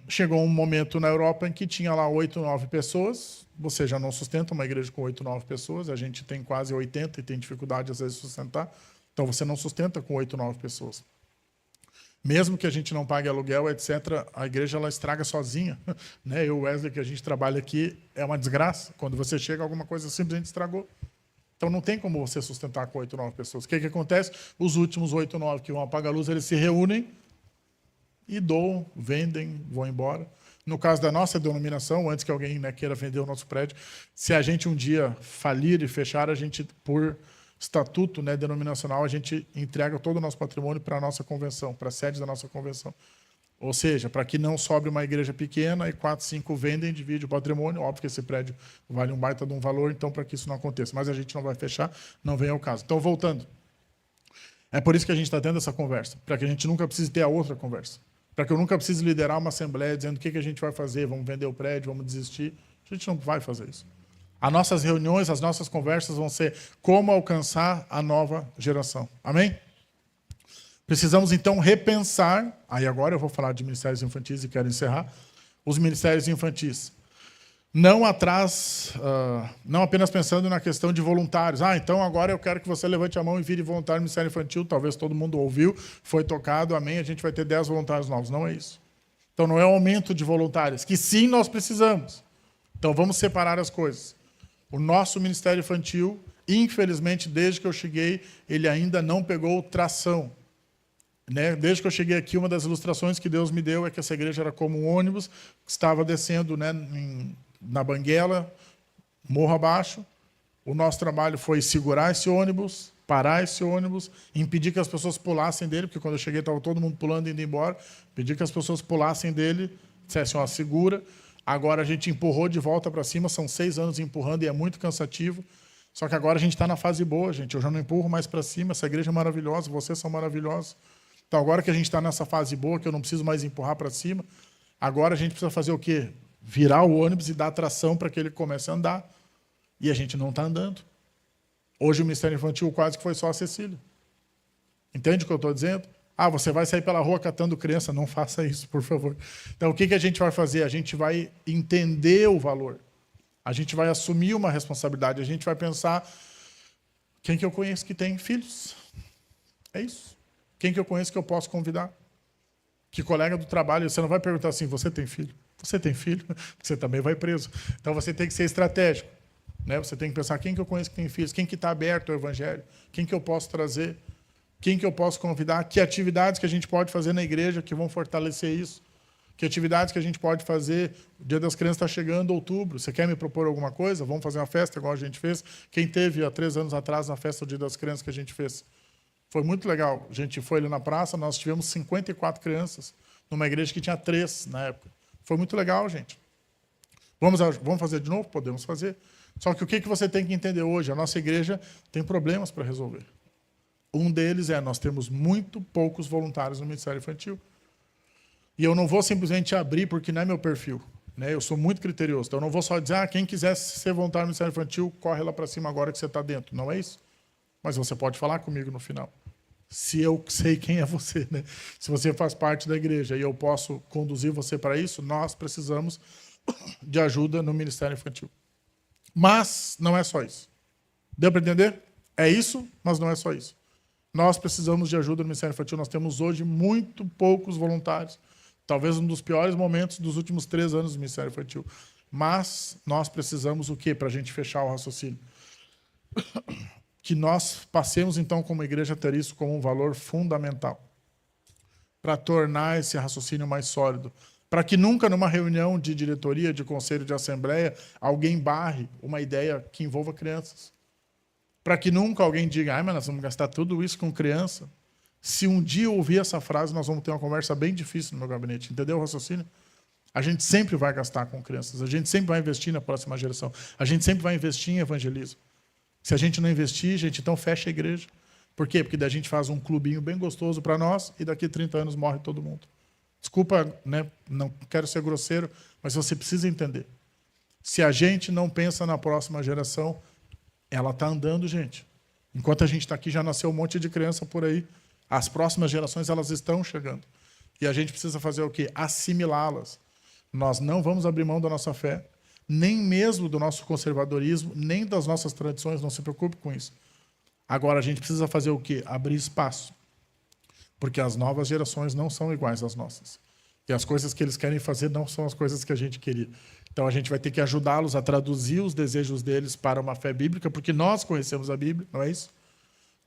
chegou um momento na Europa em que tinha lá 8, 9 pessoas, você já não sustenta uma igreja com 8, 9 pessoas, a gente tem quase 80 e tem dificuldade às vezes de sustentar, então você não sustenta com 8, 9 pessoas. Mesmo que a gente não pague aluguel, etc., a igreja ela estraga sozinha. Né? Eu e o Wesley, que a gente trabalha aqui, é uma desgraça. Quando você chega, alguma coisa simplesmente estragou. Então não tem como você sustentar com 8, 9 pessoas. O que acontece? Os últimos 8, 9 que vão apagar a luz, eles se reúnem e doam, vendem, vão embora. No caso da nossa denominação, antes que alguém queira vender o nosso prédio, se a gente um dia falir e fechar, a gente, por estatuto denominacional, a gente entrega todo o nosso patrimônio para a nossa convenção, para a sede da nossa convenção. Ou seja, para que não sobre uma igreja pequena e 4, 5 vendem, divide o patrimônio. Óbvio que esse prédio vale um baita de um valor, então para que isso não aconteça. Mas a gente não vai fechar, não vem ao caso. Então, voltando. É por isso que a gente está tendo essa conversa, para que a gente nunca precise ter a outra conversa. Para que eu nunca precise liderar uma assembleia dizendo o que a gente vai fazer, vamos vender o prédio, vamos desistir. A gente não vai fazer isso. As nossas reuniões, as nossas conversas vão ser como alcançar a nova geração. Amém? Precisamos, então, repensar. Aí agora eu vou falar de ministérios infantis e quero encerrar. Os ministérios infantis. Não apenas pensando na questão de voluntários. Então agora eu quero que você levante a mão e vire voluntário no Ministério Infantil. Talvez todo mundo ouviu, foi tocado, amém, a gente vai ter 10 voluntários novos. Não é isso. Então não é um aumento de voluntários, que sim nós precisamos. Então vamos separar as coisas. O nosso Ministério Infantil, infelizmente, desde que eu cheguei, ele ainda não pegou tração. Desde que eu cheguei aqui, uma das ilustrações que Deus me deu é que essa igreja era como um ônibus que estava descendo na Banguela, morro abaixo. O nosso trabalho foi segurar esse ônibus, parar esse ônibus, impedir que as pessoas pulassem dele, porque quando eu cheguei estava todo mundo pulando e indo embora, pedir que as pessoas pulassem dele, dissessem, segura. Agora a gente empurrou de volta para cima, são 6 anos empurrando e é muito cansativo. Só que agora a gente está na fase boa, gente. Eu já não empurro mais para cima, essa igreja é maravilhosa, vocês são maravilhosos. Então agora que a gente está nessa fase boa, que eu não preciso mais empurrar para cima, agora a gente precisa fazer o quê? Virar o ônibus e dar tração para que ele comece a andar. E a gente não está andando. Hoje o Ministério Infantil quase que foi só a Cecília. Entende o que eu estou dizendo? Você vai sair pela rua catando criança. Não faça isso, por favor. Então, o que a gente vai fazer? A gente vai entender o valor. A gente vai assumir uma responsabilidade. A gente vai pensar, quem que eu conheço que tem filhos? É isso. Quem que eu conheço que eu posso convidar? Que colega do trabalho, você não vai perguntar assim, você tem filho? Você tem filho? Você também vai preso. Então, você tem que ser estratégico. Você tem que pensar, quem que eu conheço que tem filhos? Quem que está aberto ao evangelho? Quem que eu posso trazer? Quem que eu posso convidar? Que atividades que a gente pode fazer na igreja que vão fortalecer isso? Que atividades que a gente pode fazer? O Dia das Crianças está chegando, outubro. Você quer me propor alguma coisa? Vamos fazer uma festa igual a gente fez? Quem teve há 3 anos atrás na festa do Dia das Crianças que a gente fez? Foi muito legal. A gente foi ali na praça, nós tivemos 54 crianças numa igreja que tinha 3 na época. Foi muito legal, gente. Vamos fazer de novo? Podemos fazer. Só que o que você tem que entender hoje? A nossa igreja tem problemas para resolver. Um deles nós temos muito poucos voluntários no Ministério Infantil. E eu não vou simplesmente abrir porque não é meu perfil. Né? Eu sou muito criterioso. Então, eu não vou só dizer, quem quiser ser voluntário no Ministério Infantil, corre lá para cima agora que você está dentro. Não é isso. Mas você pode falar comigo no final. Se eu sei quem é você, né? Se você faz parte da igreja e eu posso conduzir você para isso, nós precisamos de ajuda no Ministério Infantil. Mas não é só isso. Deu para entender? É isso, mas não é só isso. Nós precisamos de ajuda no Ministério Infantil. Nós temos hoje muito poucos voluntários. Talvez um dos piores momentos dos últimos 3 anos do Ministério Infantil. Mas nós precisamos o quê para a gente fechar o raciocínio? Que nós passemos, então, como igreja, a ter isso como um valor fundamental para tornar esse raciocínio mais sólido. Para que nunca, numa reunião de diretoria, de conselho, de assembleia, alguém barre uma ideia que envolva crianças. Para que nunca alguém diga, mas nós vamos gastar tudo isso com criança. Se um dia eu ouvir essa frase, nós vamos ter uma conversa bem difícil no meu gabinete. Entendeu o raciocínio? A gente sempre vai gastar com crianças. A gente sempre vai investir na próxima geração. A gente sempre vai investir em evangelismo. Se a gente não investir, gente, então fecha a igreja. Por quê? Porque daí a gente faz um clubinho bem gostoso para nós e daqui a 30 anos morre todo mundo. Desculpa, né? Não quero ser grosseiro, mas você precisa entender. Se a gente não pensa na próxima geração, ela está andando, gente. Enquanto a gente está aqui, já nasceu um monte de criança por aí. As próximas gerações, elas estão chegando. E a gente precisa fazer o quê? Assimilá-las. Nós não vamos abrir mão da nossa fé, nem mesmo do nosso conservadorismo, nem das nossas tradições, não se preocupe com isso. Agora, a gente precisa fazer o quê? Abrir espaço. Porque as novas gerações não são iguais às nossas. E as coisas que eles querem fazer não são as coisas que a gente queria. Então, a gente vai ter que ajudá-los a traduzir os desejos deles para uma fé bíblica, porque nós conhecemos a Bíblia, não é isso?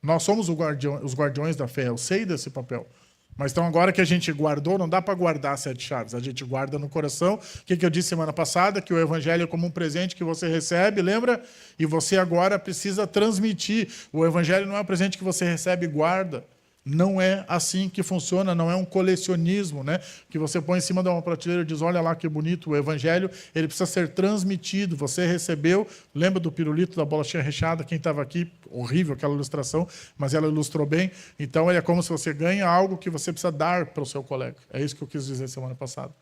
Nós somos os guardiões da fé, eu sei desse papel. Mas então, agora que a gente guardou, não dá para guardar 7 chaves. A gente guarda no coração. O que eu disse semana passada? Que o evangelho é como um presente que você recebe, lembra? E você agora precisa transmitir. O evangelho não é um presente que você recebe e guarda. Não é assim que funciona, não é um colecionismo, né? Que você põe em cima de uma prateleira e diz, olha lá que bonito, o evangelho, ele precisa ser transmitido. Você recebeu, lembra do pirulito da bolachinha recheada? Quem estava aqui, horrível aquela ilustração, mas ela ilustrou bem. Então, é como se você ganha algo que você precisa dar para o seu colega. É isso que eu quis dizer semana passada.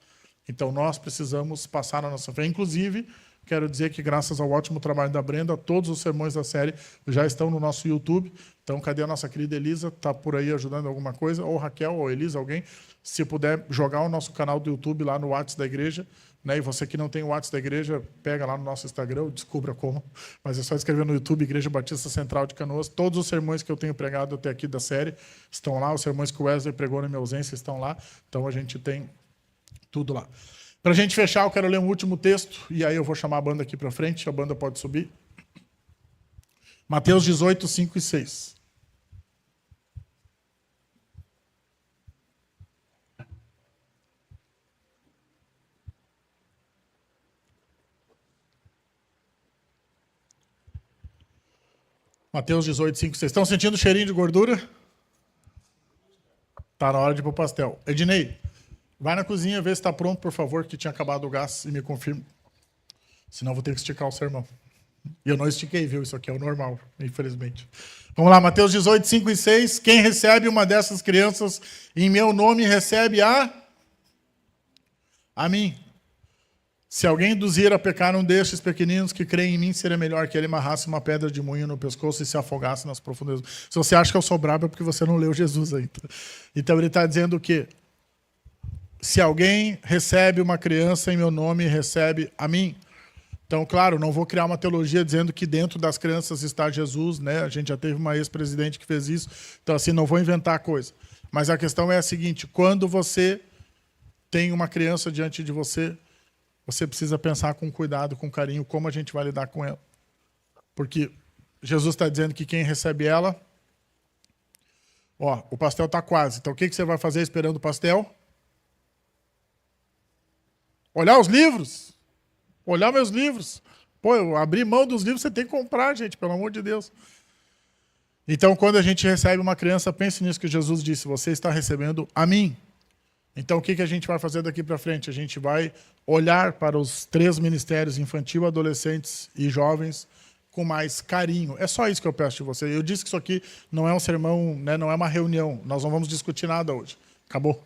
Então, nós precisamos passar a nossa fé. Inclusive, quero dizer que, graças ao ótimo trabalho da Brenda, todos os sermões da série já estão no nosso YouTube. Então, cadê a nossa querida Elisa? Está por aí ajudando alguma coisa? Ou Raquel, ou Elisa, alguém. Se puder jogar o nosso canal do YouTube lá no WhatsApp da igreja. Né? E você que não tem o WhatsApp da igreja, pega lá no nosso Instagram, descubra como. Mas é só escrever no YouTube, Igreja Batista Central de Canoas. Todos os sermões que eu tenho pregado até aqui da série estão lá. Os sermões que o Wesley pregou na minha ausência estão lá. Então, a gente tem tudo lá. Para a gente fechar, eu quero ler um último texto, e aí eu vou chamar a banda aqui para frente, a banda pode subir. Mateus 18, 5 e 6. Mateus 18, 5 e 6. Estão sentindo o cheirinho de gordura? Está na hora de ir para o pastel. Ednei, vai na cozinha ver se está pronto, por favor, que tinha acabado o gás, e me confirme. Senão vou ter que esticar o sermão. E eu não estiquei, viu? Isso aqui é o normal, infelizmente. Vamos lá, Mateus 18, 5 e 6. Quem recebe uma dessas crianças em meu nome, recebe a mim. Se alguém induzir a pecar um destes pequeninos que creem em mim, seria melhor que ele amarrasse uma pedra de moinho no pescoço e se afogasse nas profundezas. Se você acha que eu sou brabo, é porque você não leu Jesus ainda. Então ele está dizendo o quê? Se alguém recebe uma criança em meu nome, recebe a mim. Então, claro, não vou criar uma teologia dizendo que dentro das crianças está Jesus, né? A gente já teve uma ex-presidente que fez isso. Então, assim, não vou inventar coisa. Mas a questão é a seguinte, quando você tem uma criança diante de você, você precisa pensar com cuidado, com carinho, como a gente vai lidar com ela. Porque Jesus está dizendo que quem recebe ela... Ó, o pastel está quase. Então, o que você vai fazer esperando o pastel? Olhar os livros. Olhar meus livros. Pô, eu abri mão dos livros, você tem que comprar, gente, pelo amor de Deus. Então, quando a gente recebe uma criança, pense nisso que Jesus disse, você está recebendo a mim. Então, o que a gente vai fazer daqui para frente? A gente vai olhar para os 3 ministérios, infantil, adolescentes e jovens, com mais carinho. É só isso que eu peço de você. Eu disse que isso aqui não é um sermão, né, não é uma reunião. Nós não vamos discutir nada hoje. Acabou.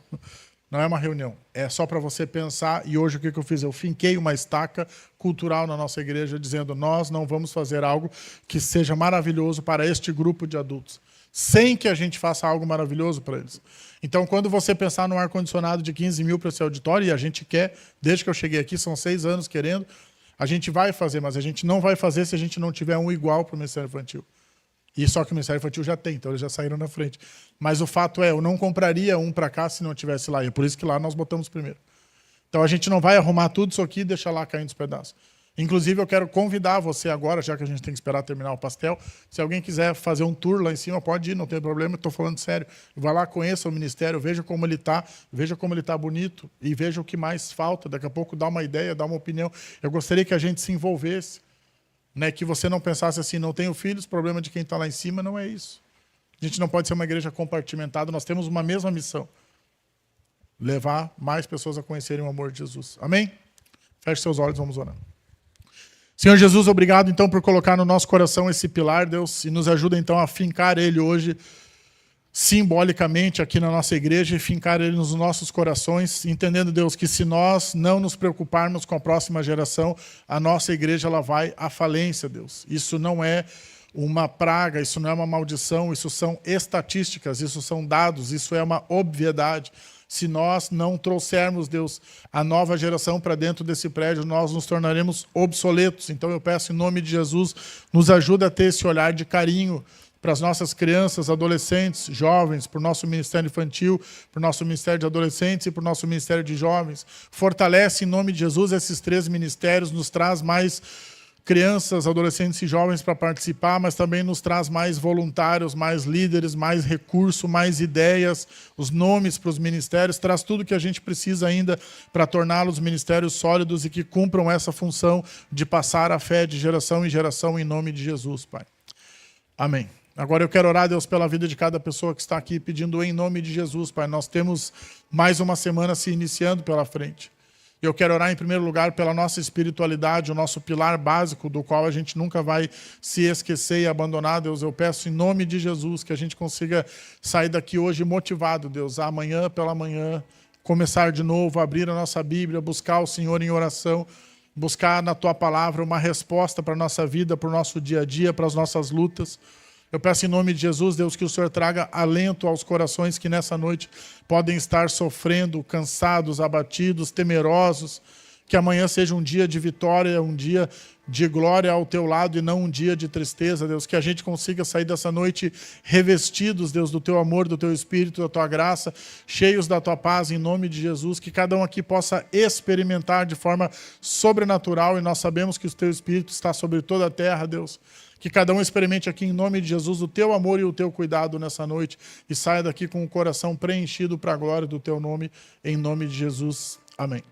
Não é uma reunião. É só para você pensar. E hoje o que eu fiz? Eu finquei uma estaca cultural na nossa igreja, dizendo: nós não vamos fazer algo que seja maravilhoso para este grupo de adultos, sem que a gente faça algo maravilhoso para eles. Então, quando você pensar num ar-condicionado de 15 mil para esse auditório, e a gente quer, desde que eu cheguei aqui, são 6 anos querendo, a gente vai fazer, mas a gente não vai fazer se a gente não tiver um igual para o Ministério Infantil. E só que o Ministério Infantil já tem, então eles já saíram na frente. Mas o fato é, eu não compraria um para cá se não tivesse lá. E é por isso que lá nós botamos primeiro. Então a gente não vai arrumar tudo isso aqui e deixar lá caindo os pedaços. Inclusive, eu quero convidar você agora, já que a gente tem que esperar terminar o pastel, se alguém quiser fazer um tour lá em cima, pode ir, não tem problema, estou falando sério. Vai lá, conheça o ministério, veja como ele está bonito e veja o que mais falta. Daqui a pouco dá uma ideia, dá uma opinião. Eu gostaria que a gente se envolvesse, né? Que você não pensasse assim: não tenho filhos, problema de quem está lá em cima. Não é isso. A gente não pode ser uma igreja compartimentada, nós temos uma mesma missão: levar mais pessoas a conhecerem o amor de Jesus. Amém? Feche seus olhos, vamos orar. Senhor Jesus, obrigado então por colocar no nosso coração esse pilar, Deus, e nos ajuda então a fincar ele hoje simbolicamente aqui na nossa igreja e fincar ele nos nossos corações, entendendo, Deus, que se nós não nos preocuparmos com a próxima geração, a nossa igreja ela vai à falência, Deus. Isso não é uma praga, isso não é uma maldição, isso são estatísticas, isso são dados, isso é uma obviedade. Se nós não trouxermos, Deus, a nova geração para dentro desse prédio, nós nos tornaremos obsoletos. Então eu peço em nome de Jesus, nos ajuda a ter esse olhar de carinho para as nossas crianças, adolescentes, jovens, para o nosso ministério infantil, para o nosso ministério de adolescentes e para o nosso ministério de jovens. Fortalece em nome de Jesus esses 3 ministérios, nos traz mais crianças, adolescentes e jovens para participar, mas também nos traz mais voluntários, mais líderes, mais recurso, mais ideias, os nomes para os ministérios, traz tudo que a gente precisa ainda para torná-los ministérios sólidos e que cumpram essa função de passar a fé de geração em geração em nome de Jesus, Pai. Amém. Agora eu quero orar, Deus, pela vida de cada pessoa que está aqui, pedindo em nome de Jesus, Pai. Nós temos mais uma semana se iniciando pela frente. Eu quero orar em primeiro lugar pela nossa espiritualidade, o nosso pilar básico, do qual a gente nunca vai se esquecer e abandonar, Deus. Eu peço em nome de Jesus que a gente consiga sair daqui hoje motivado, Deus, a amanhã pela manhã, começar de novo, abrir a nossa Bíblia, buscar o Senhor em oração, buscar na Tua Palavra uma resposta para a nossa vida, para o nosso dia a dia, para as nossas lutas. Eu peço em nome de Jesus, Deus, que o Senhor traga alento aos corações que nessa noite podem estar sofrendo, cansados, abatidos, temerosos. Que amanhã seja um dia de vitória, um dia de glória ao Teu lado e não um dia de tristeza, Deus. Que a gente consiga sair dessa noite revestidos, Deus, do Teu amor, do Teu Espírito, da Tua graça, cheios da Tua paz, em nome de Jesus. Que cada um aqui possa experimentar de forma sobrenatural, e nós sabemos que o Teu Espírito está sobre toda a terra, Deus. Que cada um experimente aqui em nome de Jesus o Teu amor e o Teu cuidado nessa noite e saia daqui com o coração preenchido para a glória do Teu nome, em nome de Jesus. Amém.